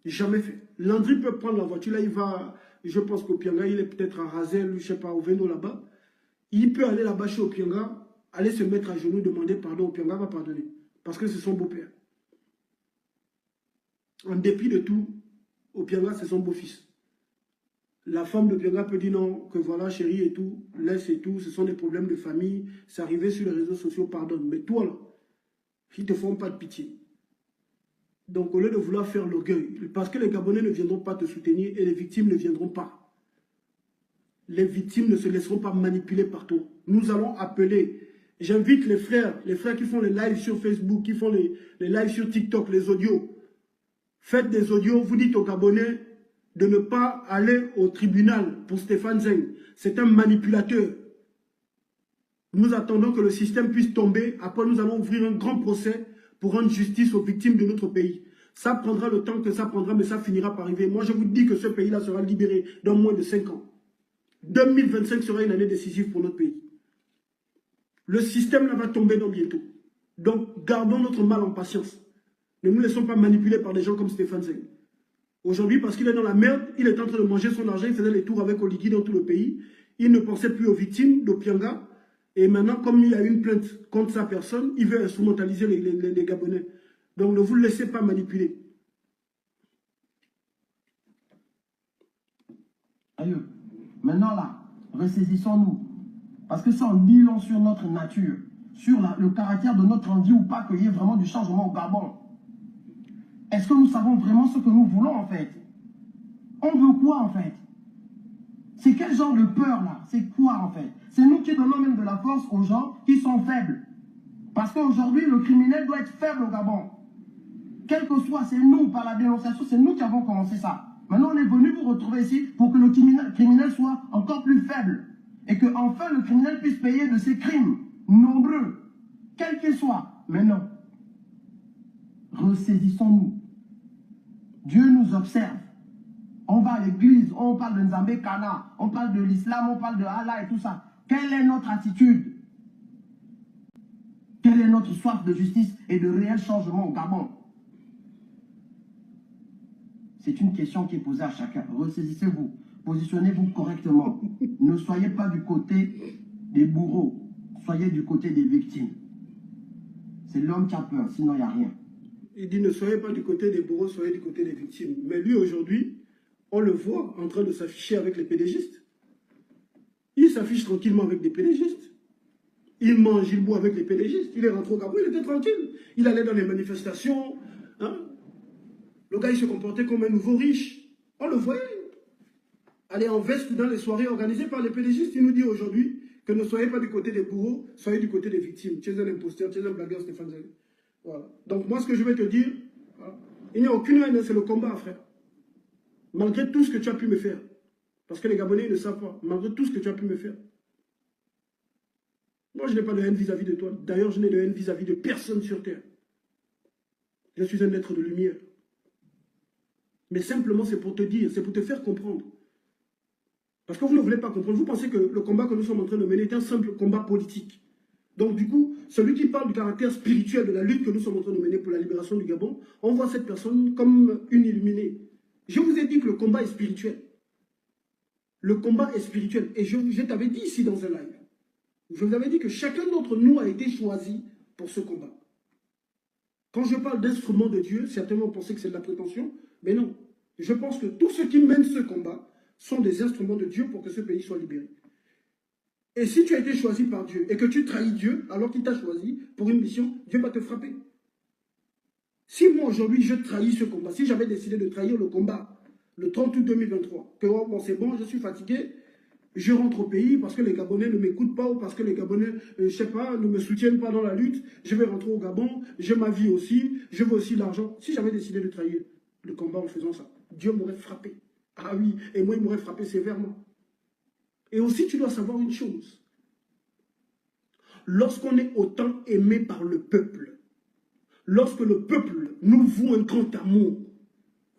[SPEAKER 1] Jamais fait. Landry peut prendre la voiture, là, il va... Je pense qu'Opianga, il est peut-être à Razel, je ne sais pas, au Veno là-bas. Il peut aller là-bas chez Opianga, aller se mettre à genoux, demander pardon. Opianga va pardonner. Parce que c'est son beau-père. En dépit de tout, Opianga, c'est son beau-fils. La femme d'Opianga peut dire non, que voilà, chérie et tout, laisse et tout, ce sont des problèmes de famille, c'est arrivé sur les réseaux sociaux, pardonne. Mais toi, là, ils ne te font pas de pitié. Donc, au lieu de vouloir faire l'orgueil, parce que les Gabonais ne viendront pas te soutenir et les victimes ne viendront pas. Les victimes ne se laisseront pas manipuler par toi. Nous allons appeler, j'invite les frères qui font les lives sur Facebook, qui font les lives sur TikTok, les audios. Faites des audios, vous dites aux Gabonais de ne pas aller au tribunal pour Stéphane Zeng. C'est un manipulateur. Nous attendons que le système puisse tomber. Après, nous allons ouvrir un grand procès pour rendre justice aux victimes de notre pays. Ça prendra le temps que ça prendra, mais ça finira par arriver. Moi, je vous dis que ce pays-là sera libéré dans moins de 5 ans. 2025 sera une année décisive pour notre pays. Le système là va tomber dans bientôt. Donc, gardons notre mal en patience. Ne nous laissons pas manipuler par des gens comme Stéphane Zeng. Aujourd'hui, parce qu'il est dans la merde, il est en train de manger son argent, il faisait les tours avec Oligui dans tout le pays. Il ne pensait plus aux victimes d'Opianga. Et maintenant, comme il y a une plainte contre sa personne, il veut instrumentaliser les Gabonais. Donc, ne vous laissez pas manipuler.
[SPEAKER 2] Aïe. Maintenant là, ressaisissons-nous. Parce que ça en dit long sur notre nature, sur le caractère de notre envie ou pas qu'il y ait vraiment du changement au Gabon. Est-ce que nous savons vraiment ce que nous voulons en fait? On veut quoi en fait? C'est quel genre de peur là? C'est quoi en fait? C'est nous qui donnons même de la force aux gens qui sont faibles. Parce qu'aujourd'hui, le criminel doit être faible au Gabon. Quel que soit, c'est nous, par la dénonciation, c'est nous qui avons commencé ça. Maintenant, on est venu vous retrouver ici pour que le criminel soit encore plus faible. Et que enfin le criminel puisse payer de ses crimes, nombreux, quels qu'ils soient. Mais non. Ressaisissons-nous. Dieu nous observe. On va à l'église, on parle de Nzambé Kana, on parle de l'islam, on parle de Allah et tout ça. Quelle est notre attitude? Quelle est notre soif de justice et de réel changement au Gabon? C'est une question qui est posée à chacun. Ressaisissez-vous, positionnez-vous correctement. Ne soyez pas du côté des bourreaux, soyez du côté des victimes. C'est l'homme qui a peur, sinon il n'y a rien.
[SPEAKER 1] Il dit ne soyez pas du côté des bourreaux, soyez du côté des victimes. Mais lui aujourd'hui, on le voit en train de s'afficher avec les pédégistes. Il s'affiche tranquillement avec des pédégistes. Il mange, il boit avec les pédégistes. Il est rentré au Gabon, il était tranquille. Il allait dans les manifestations. Hein? Le gars, il se comportait comme un nouveau riche. On le voyait. Aller en veste dans les soirées organisées par les pédégistes. Il nous dit aujourd'hui que ne soyez pas du côté des bourreaux, soyez du côté des victimes. Tu es un imposteur, tu es un blagueur, Stéphane Zélé. Voilà. Donc moi, ce que je vais te dire, voilà, il n'y a aucune haine, c'est le combat, frère. Malgré tout ce que tu as pu me faire. Parce que les Gabonais ils ne savent pas. Malgré tout ce que tu as pu me faire. Moi, je n'ai pas de haine vis-à-vis de toi. D'ailleurs, je n'ai de haine vis-à-vis de personne sur terre. Je suis un être de lumière. Mais simplement, c'est pour te dire, c'est pour te faire comprendre. Parce que vous ne voulez pas comprendre. Vous pensez que le combat que nous sommes en train de mener est un simple combat politique. Donc, du coup, celui qui parle du caractère spirituel de la lutte que nous sommes en train de mener pour la libération du Gabon, on voit cette personne comme une illuminée. Je vous ai dit que le combat est spirituel. Le combat est spirituel. Et je t'avais dit ici dans un live. Je vous avais dit que chacun d'entre nous a été choisi pour ce combat. Quand je parle d'instrument de Dieu, certainement pensez que c'est de la prétention, mais non. Je pense que tous ceux qui mènent ce combat sont des instruments de Dieu pour que ce pays soit libéré. Et si tu as été choisi par Dieu et que tu trahis Dieu alors qu'il t'a choisi pour une mission, Dieu va te frapper. Si moi aujourd'hui je trahis ce combat, si j'avais décidé de trahir le combat le 30 août 2023, que oh, bon, c'est bon, je suis fatigué, je rentre au pays parce que les Gabonais ne m'écoutent pas ou parce que les Gabonais, je sais pas, ne me soutiennent pas dans la lutte, je vais rentrer au Gabon, j'ai ma vie aussi, je veux aussi l'argent. Si j'avais décidé de trahir le combat en faisant ça, Dieu m'aurait frappé. Ah oui, et moi il m'aurait frappé sévèrement. Et aussi tu dois savoir une chose. Lorsqu'on est autant aimé par le peuple, lorsque le peuple nous voue un grand amour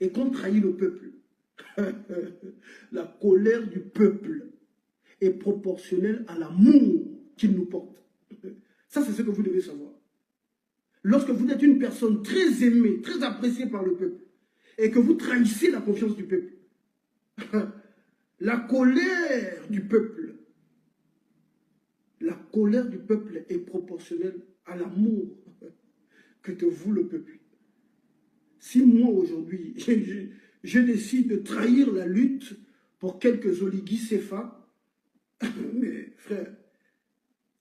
[SPEAKER 1] et qu'on trahit le peuple, la colère du peuple est proportionnelle à l'amour qu'il nous porte. Ça, c'est ce que vous devez savoir. Lorsque vous êtes une personne très aimée, très appréciée par le peuple, et que vous trahissez la confiance du peuple, la colère du peuple est proportionnelle à l'amour que te voue le peuple. Si moi, aujourd'hui, je décide de trahir la lutte pour quelques oligocéphales, mais frère,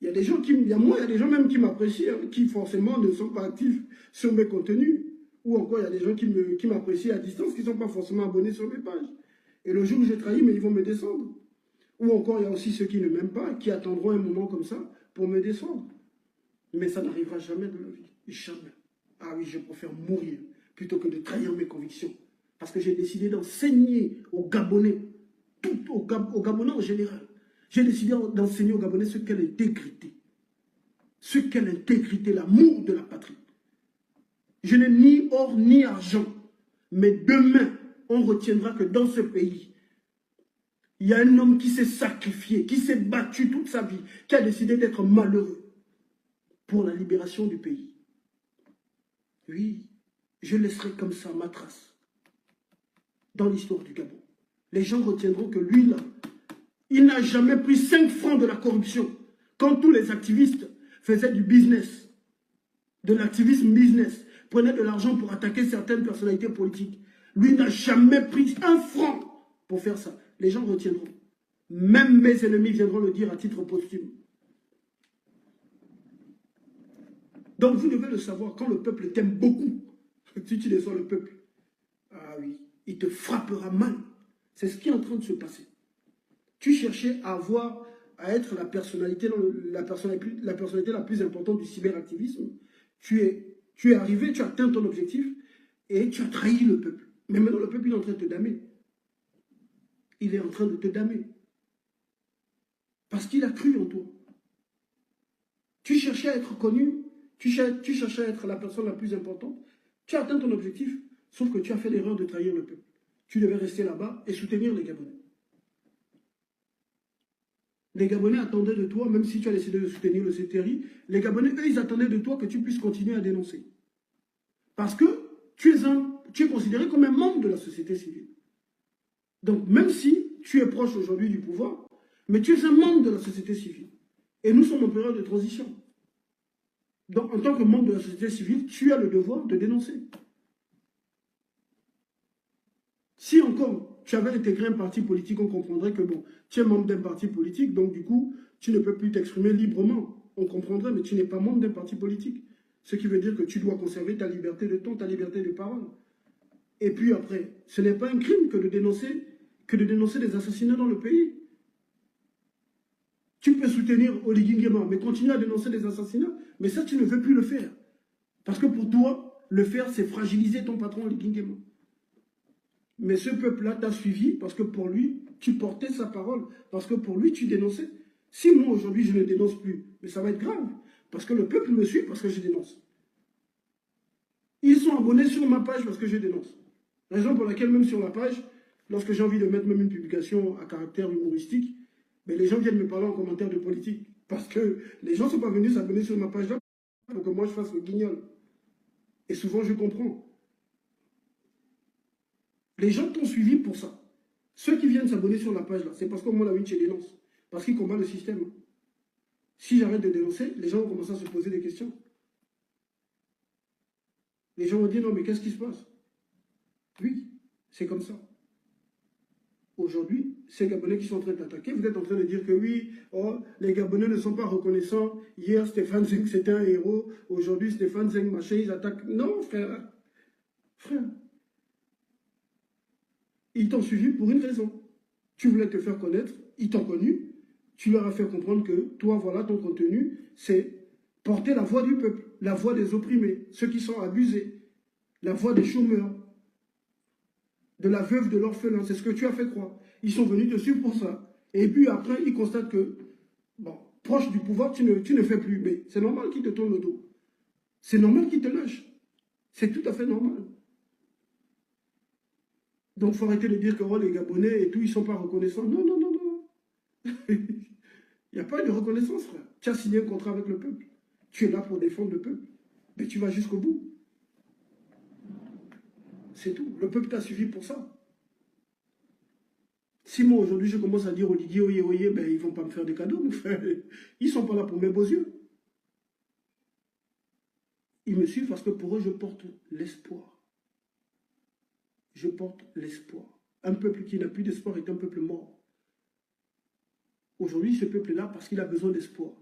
[SPEAKER 1] il y a des gens qui, il y a des gens même qui m'apprécient, hein, qui forcément ne sont pas actifs sur mes contenus. Ou encore, il y a des gens qui m'apprécient à distance, qui ne sont pas forcément abonnés sur mes pages. Et le jour où je trahis, mais ils vont me descendre. Ou encore, il y a aussi ceux qui ne m'aiment pas, qui attendront un moment comme ça pour me descendre. Mais ça n'arrivera jamais dans la vie. Jamais. Ah oui, je préfère mourir plutôt que de trahir mes convictions. Parce que j'ai décidé d'enseigner aux Gabonais, aux Gabonais en général. J'ai décidé d'enseigner aux Gabonais ce qu'est l'intégrité. Ce qu'est l'intégrité, l'amour de la patrie. Je n'ai ni or ni argent. Mais demain, on retiendra que dans ce pays, il y a un homme qui s'est sacrifié, qui s'est battu toute sa vie, qui a décidé d'être malheureux pour la libération du pays. Oui, je laisserai comme ça ma trace dans l'histoire du Gabon. Les gens retiendront que lui, là, il n'a jamais pris 5 francs de la corruption. Quand tous les activistes faisaient du business, de l'activisme business, prenaient de l'argent pour attaquer certaines personnalités politiques, lui n'a jamais pris 1 franc pour faire ça. Les gens retiendront. Même mes ennemis viendront le dire à titre posthume. Donc vous devez le savoir, quand le peuple t'aime beaucoup, si tu déçois le peuple, ah oui, il te frappera mal. C'est ce qui est en train de se passer. Tu cherchais à être la personnalité la plus importante du cyberactivisme. Tu es arrivé, tu as atteint ton objectif et tu as trahi le peuple. Mais maintenant, le peuple il est en train de te damer. Il est en train de te damer. Parce qu'il a cru en toi. Tu cherchais à être connu, tu cherchais à être la personne la plus importante. Tu as atteint ton objectif, sauf que tu as fait l'erreur de trahir le peuple. Tu devais rester là-bas et soutenir les Gabonais. Les Gabonais attendaient de toi, même si tu as décidé de soutenir le CTRI, les Gabonais, eux, ils attendaient de toi que tu puisses continuer à dénoncer. Parce que tu es considéré comme un membre de la société civile. Donc, même si tu es proche aujourd'hui du pouvoir, mais tu es un membre de la société civile. Et nous sommes en période de transition. Donc, en tant que membre de la société civile, tu as le devoir de dénoncer. Si encore tu avais intégré un parti politique, on comprendrait que bon, tu es membre d'un parti politique, donc du coup, tu ne peux plus t'exprimer librement. On comprendrait, mais tu n'es pas membre d'un parti politique. Ce qui veut dire que tu dois conserver ta liberté de ton, ta liberté de parole. Et puis après, ce n'est pas un crime que de dénoncer des assassinats dans le pays. Tu peux soutenir Oligui Nguema, mais continuer à dénoncer des assassinats, mais ça, tu ne veux plus le faire. Parce que pour toi, le faire, c'est fragiliser ton patron Oligui Nguema. Mais ce peuple-là t'a suivi parce que pour lui, tu portais sa parole. Parce que pour lui, tu dénonçais. Si moi, aujourd'hui, je ne dénonce plus, mais ça va être grave. Parce que le peuple me suit parce que je dénonce. Ils sont abonnés sur ma page parce que je dénonce. Raison pour laquelle, même sur la page, lorsque j'ai envie de mettre même une publication à caractère humoristique, mais les gens viennent me parler en commentaire de politique. Parce que les gens ne sont pas venus s'abonner sur ma page-là pour que moi, je fasse le guignol. Et souvent, je comprends. Les gens t'ont suivi pour ça. Ceux qui viennent s'abonner sur la page là, c'est parce que moi, la Winch, je dénonce. Parce qu'ils combattent le système. Si j'arrête de dénoncer, les gens vont commencer à se poser des questions. Les gens vont dire, non, mais qu'est-ce qui se passe? Oui, c'est comme ça. Aujourd'hui, ces Gabonais qui sont en train d'attaquer, vous êtes en train de dire que oui, oh, les Gabonais ne sont pas reconnaissants. Hier, Stéphane Zeng, c'était un héros. Aujourd'hui, Stéphane Zeng, machin, ils attaquent. Non, frère. Frère. Ils t'ont suivi pour une raison. Tu voulais te faire connaître, ils t'ont connu, tu leur as fait comprendre que toi, voilà, ton contenu, c'est porter la voix du peuple, la voix des opprimés, ceux qui sont abusés, la voix des chômeurs, de la veuve, de l'orphelin, c'est ce que tu as fait croire. Ils sont venus te suivre pour ça. Et puis après, ils constatent que, bon, proche du pouvoir, tu ne fais plus. Mais c'est normal qu'ils te tournent le dos. C'est normal qu'ils te lâchent. C'est tout à fait normal. Donc, il faut arrêter de dire que oh, les Gabonais et tout, ils ne sont pas reconnaissants. Non, non, non, non. Il n'y a pas de reconnaissance, frère. Tu as signé un contrat avec le peuple. Tu es là pour défendre le peuple. Mais tu vas jusqu'au bout. C'est tout. Le peuple t'a suivi pour ça. Si moi, aujourd'hui, je commence à dire Oligui, oye, oye, ben, ils ne vont pas me faire des cadeaux, mon frère. Ils ne sont pas là pour mes beaux yeux. Ils me suivent parce que pour eux, je porte l'espoir. Je porte l'espoir. Un peuple qui n'a plus d'espoir est un peuple mort. Aujourd'hui, ce peuple est là parce qu'il a besoin d'espoir.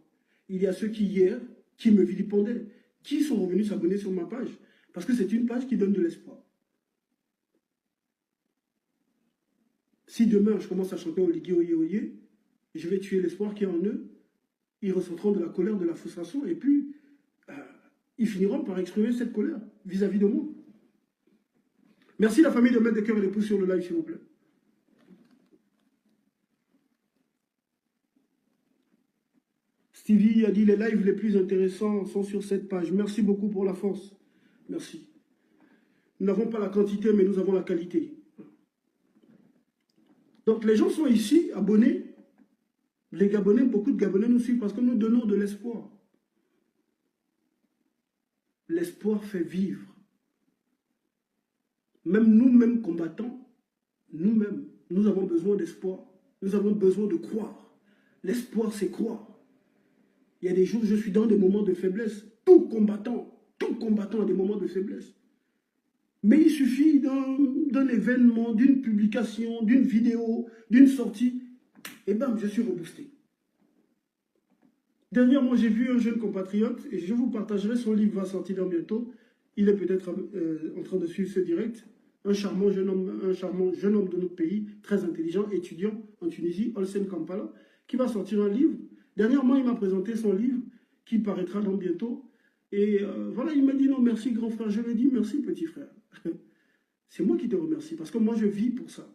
[SPEAKER 1] Il y a ceux qui, hier, qui me vilipendaient, qui sont revenus s'abonner sur ma page. Parce que c'est une page qui donne de l'espoir. Si demain, je commence à chanter Oligui, oye, oye, je vais tuer l'espoir qui est en eux. Ils ressentiront de la colère, de la frustration, et puis, ils finiront par exprimer cette colère vis-à-vis de moi. Merci la famille de mettre des cœurs et des pouces sur le live, s'il vous plaît. Stevie a dit les lives les plus intéressants sont sur cette page. Merci beaucoup pour la force. Merci. Nous n'avons pas la quantité, mais nous avons la qualité. Donc les gens sont ici, abonnés. Les Gabonais, beaucoup de Gabonais nous suivent parce que nous donnons de l'espoir. L'espoir fait vivre. Même nous-mêmes combattants, nous-mêmes, nous avons besoin d'espoir. Nous avons besoin de croire. L'espoir, c'est croire. Il y a des jours où je suis dans des moments de faiblesse. Tout combattant a des moments de faiblesse. Mais il suffit d'un événement, d'une publication, d'une vidéo, d'une sortie. Et bam, je suis reboosté. Dernièrement, j'ai vu un jeune compatriote, et je vous partagerai, son livre va sortir dans bientôt. Il est peut-être en train de suivre ce direct. Un charmant jeune homme de notre pays, très intelligent, étudiant en Tunisie, Olsen Kampala, qui va sortir un livre. Dernièrement, il m'a présenté son livre, qui paraîtra dans bientôt. Et voilà, il m'a dit non, merci grand frère. Je lui ai dit merci petit frère. C'est moi qui te remercie, parce que moi je vis pour ça.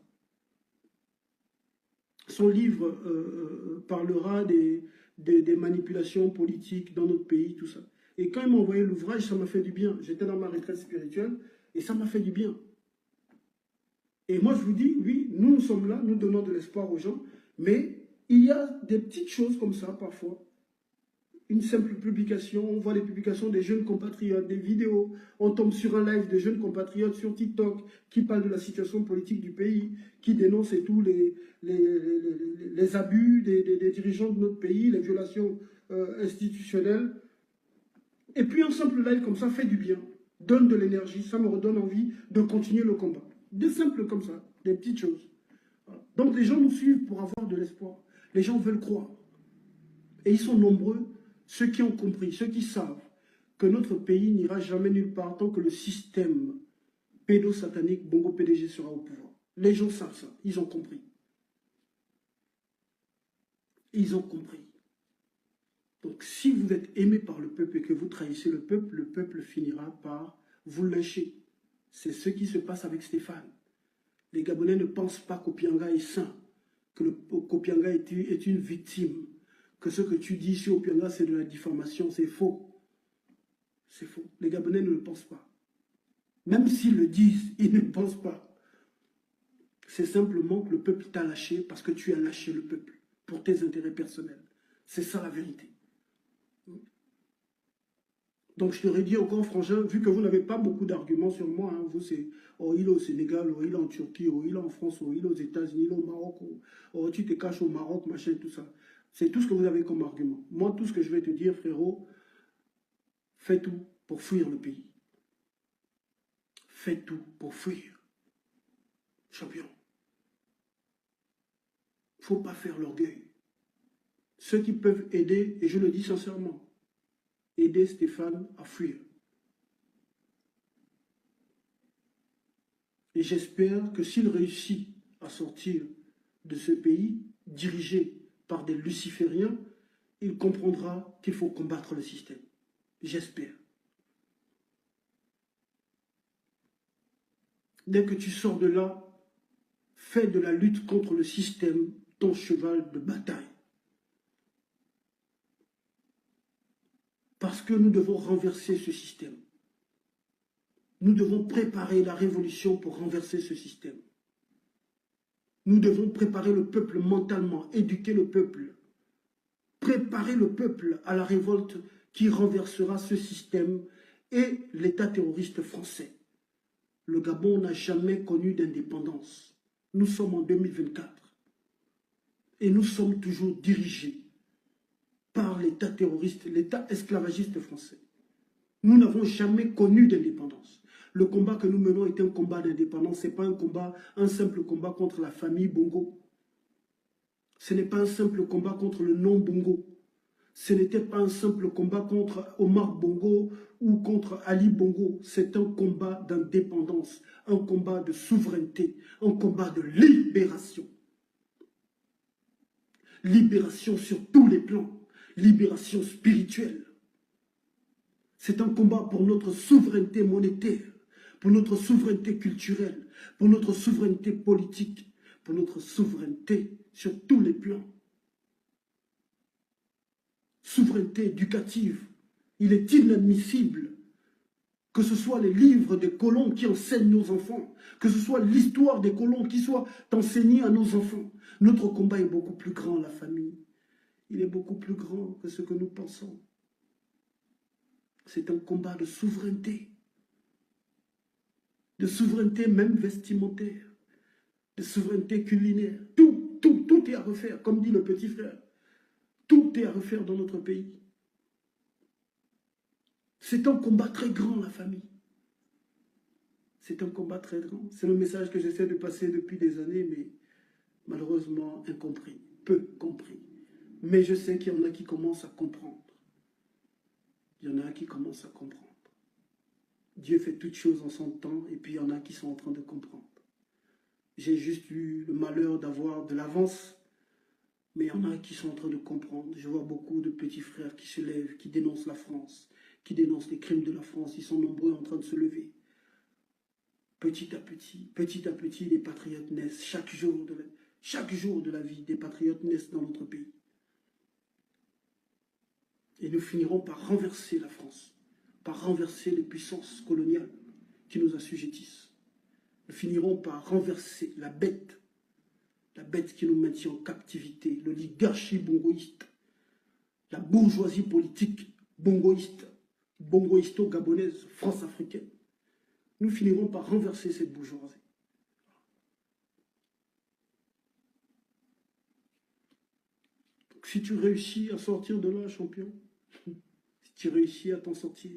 [SPEAKER 1] Son livre parlera des manipulations politiques dans notre pays, tout ça. Et quand il m'a envoyé l'ouvrage, ça m'a fait du bien. J'étais dans ma retraite spirituelle et ça m'a fait du bien. Et moi, je vous dis, oui, nous sommes là, nous donnons de l'espoir aux gens, mais il y a des petites choses comme ça, parfois. Une simple publication, on voit les publications des jeunes compatriotes, des vidéos, on tombe sur un live de jeunes compatriotes sur TikTok qui parlent de la situation politique du pays, qui dénoncent et tout les abus des dirigeants de notre pays, les violations institutionnelles. Et puis un simple live comme ça fait du bien, donne de l'énergie, ça me redonne envie de continuer le combat. Des simples comme ça, des petites choses. Voilà. Donc les gens nous suivent pour avoir de l'espoir. Les gens veulent croire. Et ils sont nombreux, ceux qui ont compris, ceux qui savent que notre pays n'ira jamais nulle part tant que le système pédosatanique Bongo PDG sera au pouvoir. Les gens savent ça, ils ont compris. Ils ont compris. Donc si vous êtes aimé par le peuple et que vous trahissez le peuple finira par vous lyncher. C'est ce qui se passe avec Stéphane. Les Gabonais ne pensent pas qu'Opianga est saint, que qu'Opianga est une victime, que ce que tu dis sur Opianga c'est de la diffamation, c'est faux. C'est faux. Les Gabonais ne le pensent pas. Même s'ils le disent, ils ne pensent pas. C'est simplement que le peuple t'a lâché parce que tu as lâché le peuple pour tes intérêts personnels. C'est ça la vérité. Donc je te redis encore, frangin, vu que vous n'avez pas beaucoup d'arguments sur moi, hein, vous c'est oh il est au Sénégal, oh il est en Turquie, oh il est en France, oh il est aux États-Unis, il est au Maroc, oh tu te caches au Maroc, machin, tout ça. C'est tout ce que vous avez comme argument. Moi, tout ce que je vais te dire, frérot, fais tout pour fuir le pays. Fais tout pour fuir. Champion. Il ne faut pas faire l'orgueil. Ceux qui peuvent aider, et je le dis sincèrement, aider Stéphane à fuir. Et j'espère que s'il réussit à sortir de ce pays, dirigé par des lucifériens, il comprendra qu'il faut combattre le système. J'espère. Dès que tu sors de là, fais de la lutte contre le système ton cheval de bataille. Parce que nous devons renverser ce système. Nous devons préparer la révolution pour renverser ce système. Nous devons préparer le peuple mentalement, éduquer le peuple. Préparer le peuple à la révolte qui renversera ce système et l'État terroriste français. Le Gabon n'a jamais connu d'indépendance. Nous sommes en 2024. Et nous sommes toujours dirigés par l'État terroriste, l'État esclavagiste français. Nous n'avons jamais connu d'indépendance. Le combat que nous menons est un combat d'indépendance. Ce n'est pas un simple combat contre la famille Bongo. Ce n'est pas un simple combat contre le nom Bongo. Ce n'était pas un simple combat contre Omar Bongo ou contre Ali Bongo. C'est un combat d'indépendance, un combat de souveraineté, un combat de libération. Libération sur tous les plans. Libération spirituelle. C'est un combat pour notre souveraineté monétaire, pour notre souveraineté culturelle, pour notre souveraineté politique, pour notre souveraineté sur tous les plans. Souveraineté éducative. Il est inadmissible que ce soit les livres des colons qui enseignent nos enfants, que ce soit l'histoire des colons qui soit enseignée à nos enfants. Notre combat est beaucoup plus grand, la famille. Il est beaucoup plus grand que ce que nous pensons. C'est un combat de souveraineté. De souveraineté même vestimentaire. De souveraineté culinaire. Tout est à refaire, comme dit le petit frère. Tout est à refaire dans notre pays. C'est un combat très grand, la famille. C'est un combat très grand. C'est le message que j'essaie de passer depuis des années, mais malheureusement incompris. peu compris. Mais je sais qu'il y en a qui commencent à comprendre. Il y en a qui commencent à comprendre. Dieu fait toutes choses en son temps, et puis il y en a qui sont en train de comprendre. J'ai juste eu le malheur d'avoir de l'avance, mais il y en a qui sont en train de comprendre. Je vois beaucoup de petits frères qui se lèvent, qui dénoncent la France, qui dénoncent les crimes de la France. Ils sont nombreux en train de se lever. Petit à petit, les patriotes naissent. Chaque jour de la vie, des patriotes naissent dans notre pays. Et nous finirons par renverser la France, par renverser les puissances coloniales qui nous assujettissent. Nous finirons par renverser la bête qui nous maintient en captivité, l'oligarchie bongoïste, la bourgeoisie politique bongoïste, bongoïsto-gabonaise, France-africaine. Nous finirons par renverser cette bourgeoisie. Donc, si tu réussis à sortir de là, champion, si tu réussis à t'en sortir,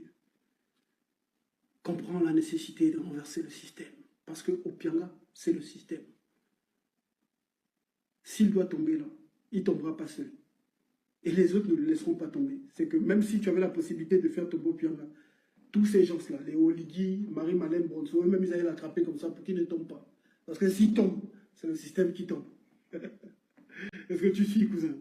[SPEAKER 1] comprends la nécessité de renverser le système. Parce que Opianga, c'est le système. S'il doit tomber là, il ne tombera pas seul. Et les autres ne le laisseront pas tomber. C'est que même si tu avais la possibilité de faire tomber Opianga, tous ces gens-là, les Oligui, Marie-Malène Bonso, eux-mêmes, ils allaient l'attraper comme ça pour qu'il ne tombe pas. Parce que s'il tombe, c'est le système qui tombe. Est-ce que tu suis, cousin?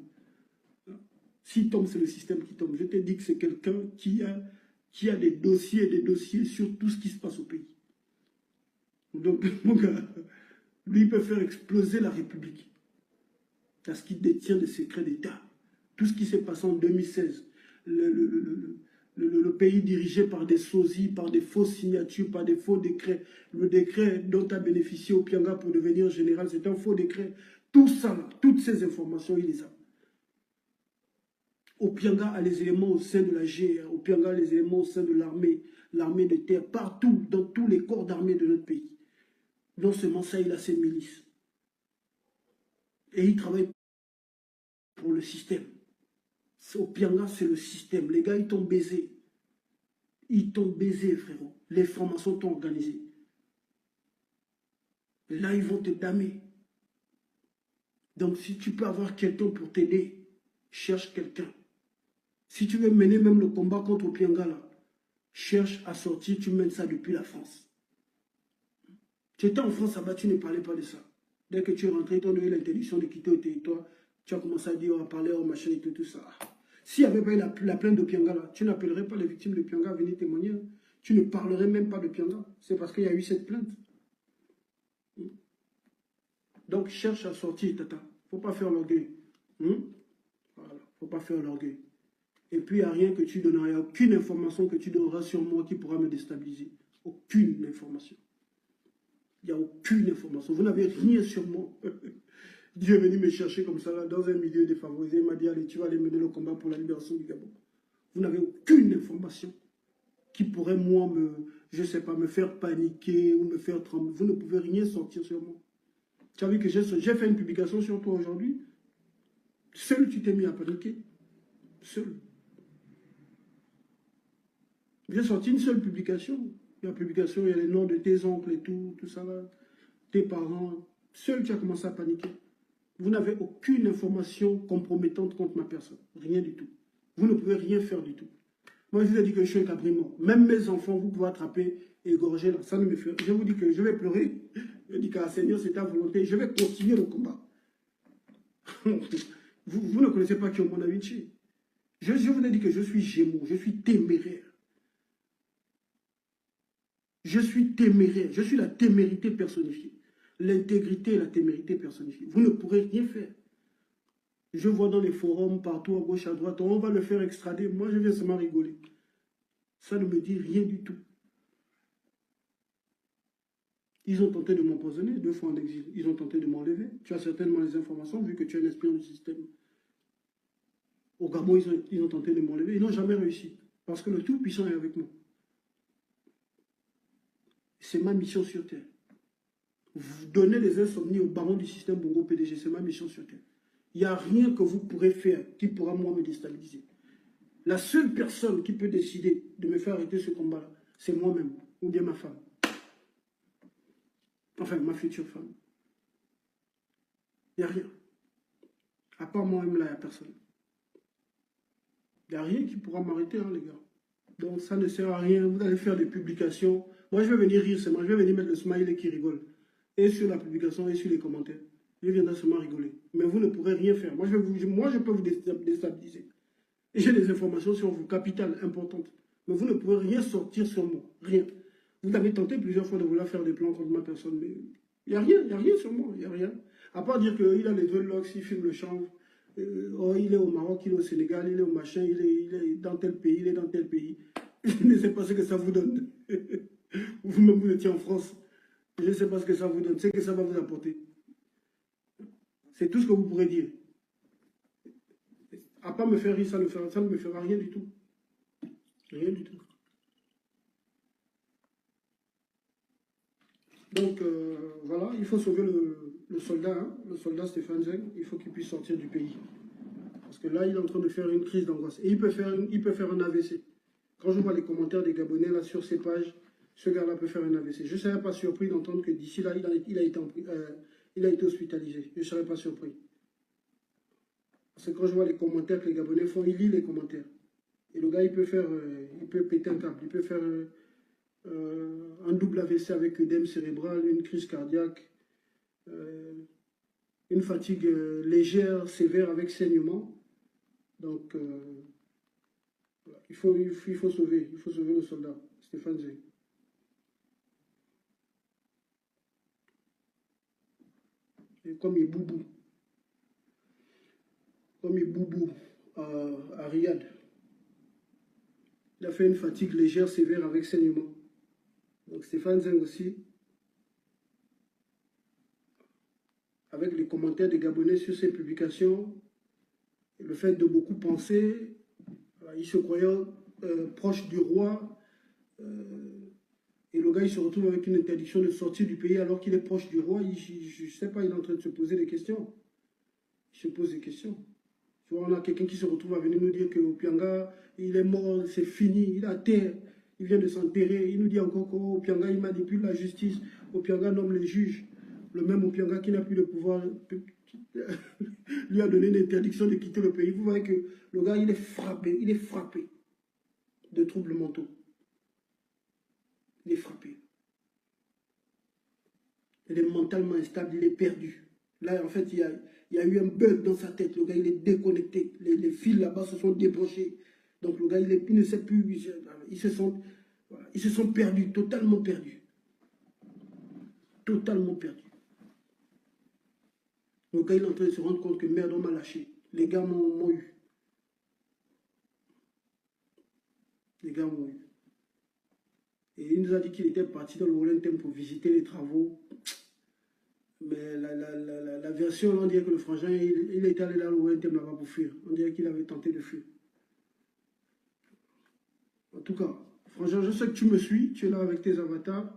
[SPEAKER 1] S'il tombe, c'est le système qui tombe. Je te dis que c'est quelqu'un qui a des dossiers sur tout ce qui se passe au pays. Donc, mon gars, lui, il peut faire exploser la République. Parce qu'il détient des secrets d'État. Tout ce qui s'est passé en 2016, le pays dirigé par des sosies, par des fausses signatures, par des faux décrets. Le décret dont a bénéficié Opianga pour devenir général, c'est un faux décret. Tout ça, là, toutes ces informations, il les a. Opianga a les éléments au sein de la GR, Opianga a les éléments au sein de l'armée, l'armée de terre, partout, dans tous les corps d'armée de notre pays. Non seulement ça, il a ses milices. Et il travaille pour le système. Opianga, c'est le système. Les gars, ils t'ont baisé. Ils t'ont baisé, frérot. Les formations t'ont organisé. Et là, ils vont te damer. Donc, si tu peux avoir quelqu'un pour t'aider, cherche quelqu'un. Si tu veux mener même le combat contre Opianga, là, cherche à sortir, tu mènes ça depuis la France. Tu étais en France, là-bas, tu ne parlais pas de ça. Dès que tu es rentré, tu as eu l'interdiction de quitter le territoire, tu as commencé à dire, on va parler, on machin et tout ça. S'il n'y avait pas eu la plainte de Pianga, là, tu n'appellerais pas les victimes de Pianga à venir témoigner. Tu ne parlerais même pas de Pianga. C'est parce qu'il y a eu cette plainte. Donc, cherche à sortir, tata. Il ne faut pas faire l'orgueil. Voilà. Il ne faut pas faire l'orgueil. Et puis, il n'y a rien que tu donneras. Il n'y a aucune information que tu donneras sur moi qui pourra me déstabiliser. Aucune information. Il n'y a aucune information. Vous n'avez rien sur moi. Dieu est venu me chercher comme ça, là, dans un milieu défavorisé. Il m'a dit, allez, tu vas aller mener le combat pour la libération du Gabon. Vous n'avez aucune information qui pourrait, moi, je ne sais pas, me faire paniquer ou me faire trembler. Vous ne pouvez rien sortir sur moi. Tu as vu que j'ai fait une publication sur toi aujourd'hui. Seul tu t'es mis à paniquer. Seul. J'ai sorti une seule publication. La publication, il y a les noms de tes oncles et tout ça là. Tes parents. Seul tu as commencé à paniquer. Vous n'avez aucune information compromettante contre ma personne. Rien du tout. Vous ne pouvez rien faire du tout. Moi, je vous ai dit que je suis un cabrimant. Même mes enfants, vous pouvez attraper et égorger là. Ça ne me fait. Je vous dis que je vais pleurer. Je dis qu'à Seigneur, c'est ta volonté. Je vais continuer le combat. vous ne connaissez pas qui est mon Vinci. Je vous ai dit que je suis Gémeaux. Je suis téméraire. Je suis téméraire. Je suis la témérité personnifiée. L'intégrité et la témérité personnifiée. Vous ne pourrez rien faire. Je vois dans les forums, partout, à gauche, à droite, on va le faire extrader. Moi, je viens seulement rigoler. Ça ne me dit rien du tout. Ils ont tenté de m'empoisonner 2 fois en exil. Ils ont tenté de m'enlever. Tu as certainement les informations, vu que tu es un espion du système. Au Gabon, ils ont tenté de m'enlever. Ils n'ont jamais réussi. Parce que le Tout-Puissant est avec moi. C'est ma mission sur Terre. Vous donnez les insomnies au baron du système Bongo PDG. C'est ma mission sur Terre. Il n'y a rien que vous pourrez faire qui pourra, moi, me déstabiliser. La seule personne qui peut décider de me faire arrêter ce combat-là, c'est moi-même, ou bien ma femme. Enfin, ma future femme. Il n'y a rien. À part moi-même, là, il n'y a personne. Il n'y a rien qui pourra m'arrêter, hein, les gars. Donc, ça ne sert à rien. Vous allez faire des publications. Moi, je vais venir rire seulement. Je vais venir mettre le smiley qui rigole. Et sur la publication et sur les commentaires. Je viendrai seulement rigoler. Mais vous ne pourrez rien faire. Moi, je peux vous déstabiliser. Et j'ai des informations sur vous, capitales, importantes. Mais vous ne pourrez rien sortir sur moi. Rien. Vous avez tenté plusieurs fois de vouloir faire des plans contre ma personne. Mais il n'y a rien sur moi. Il n'y a rien. À part dire qu'il a les dreadlocks, il filme le chanvre. Oh, il est au Maroc, il est au Sénégal, il est au machin, il est dans tel pays, il est dans tel pays. Je ne sais pas ce que ça vous donne. Vous-même, vous étiez en France. Je ne sais pas ce que ça vous donne, ce que ça va vous apporter. C'est tout ce que vous pourrez dire. À part me faire rire, ça ne me fera rien du tout. Rien du tout. Donc, voilà, il faut sauver le soldat, hein, le soldat Stéphane Zeng. Il faut qu'il puisse sortir du pays. Parce que là, il est en train de faire une crise d'angoisse. Et il peut faire un AVC. Quand je vois les commentaires des Gabonais là sur ces pages, ce gars-là peut faire un AVC. Je ne serais pas surpris d'entendre que d'ici là, il a été hospitalisé. Je ne serais pas surpris. Parce que quand je vois les commentaires que les Gabonais font, il lit les commentaires. Et le gars, il peut péter un câble. Il peut faire un double AVC avec œdème cérébral, une crise cardiaque, une fatigue légère, sévère avec saignement. Donc, voilà. il faut sauver le soldat, Stéphane Zeng. Et comme il boubou à Riyad, il a fait une fatigue légère, sévère avec saignement. Donc Stéphane Zeng aussi, avec les commentaires des Gabonais sur ses publications, et le fait de beaucoup penser, il se croyait proche du roi, et le gars il se retrouve avec une interdiction de sortir du pays alors qu'il est proche du roi. Je ne sais pas, il est en train de se poser des questions. Il se pose des questions. Tu vois, on a quelqu'un qui se retrouve à venir nous dire que Opianga, il est mort, c'est fini, il a terre, il vient de s'enterrer. Il nous dit encore qu'Opianga, il manipule la justice. Opianga nomme les juges. Le même Opianga qui n'a plus de pouvoir lui a donné une interdiction de quitter le pays. Vous voyez que le gars, il est frappé de troubles mentaux. Il est frappé. Il est mentalement instable, il est perdu. Là, en fait, il y a eu un bug dans sa tête. Le gars, il est déconnecté. Les fils là-bas se sont débranchés. Donc, le gars, il ne sait plus. Ils se sont perdus, totalement perdus. Totalement perdus. Le gars, il est en train de se rendre compte que merde, on m'a lâché. Les gars m'ont eu. Les gars m'ont eu. Et il nous a dit qu'il était parti dans le Rollentham pour visiter les travaux. Mais la version, on dirait que le frangin, il est allé dans le Rollentham là-bas pour fuir. On dirait qu'il avait tenté de fuir. En tout cas, frangin, je sais que tu me suis, tu es là avec tes avatars.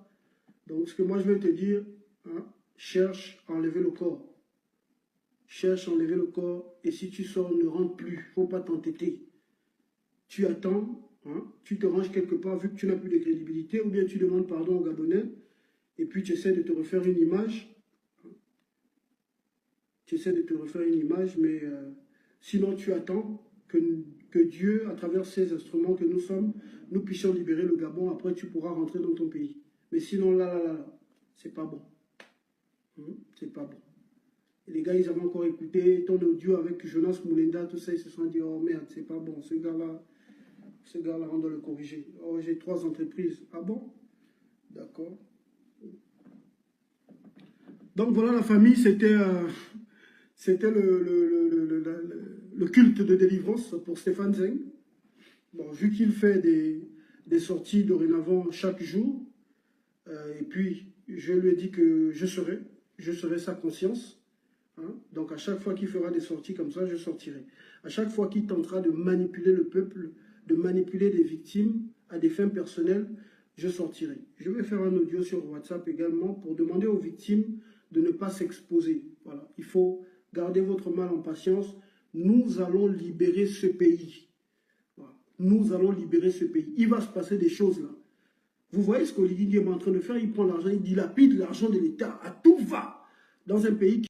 [SPEAKER 1] Donc, ce que moi je vais te dire, hein, cherche à enlever le corps. Cherche à enlever le corps. Et si tu sors, ne rentre plus. Il ne faut pas t'entêter. Tu attends, hein, tu te ranges quelque part vu que tu n'as plus de crédibilité, ou bien tu demandes pardon aux Gabonais, et puis tu essaies de te refaire une image. Tu essaies de te refaire une image, mais sinon tu attends que Dieu, à travers ces instruments que nous sommes, nous puissions libérer le Gabon. Après, tu pourras rentrer dans ton pays. Mais sinon, là, c'est pas bon. C'est pas bon. Et les gars, ils avaient encore écouté ton audio avec Jonas Moulenda, tout ça, ils se sont dit, oh merde, c'est pas bon, ce gars-là, on doit le corriger. Oh, j'ai 3 entreprises. Ah bon? D'accord. Donc voilà, la famille, c'était le culte de délivrance pour Stéphane Zeng. Bon, vu qu'il fait des sorties dorénavant chaque jour, et puis je lui ai dit que je serai sa conscience. Hein? Donc à chaque fois qu'il fera des sorties comme ça, je sortirai. À chaque fois qu'il tentera de manipuler le peuple, de manipuler des victimes à des fins personnelles, je sortirai. Je vais faire un audio sur WhatsApp également pour demander aux victimes de ne pas s'exposer. Voilà. Il faut garder votre mal en patience. Nous allons libérer ce pays. Voilà. Nous allons libérer ce pays. Il va se passer des choses là. Vous voyez ce qu'Olivier Guillaume est en train de faire? Il prend l'argent, il dilapide l'argent de l'État à tout va dans un pays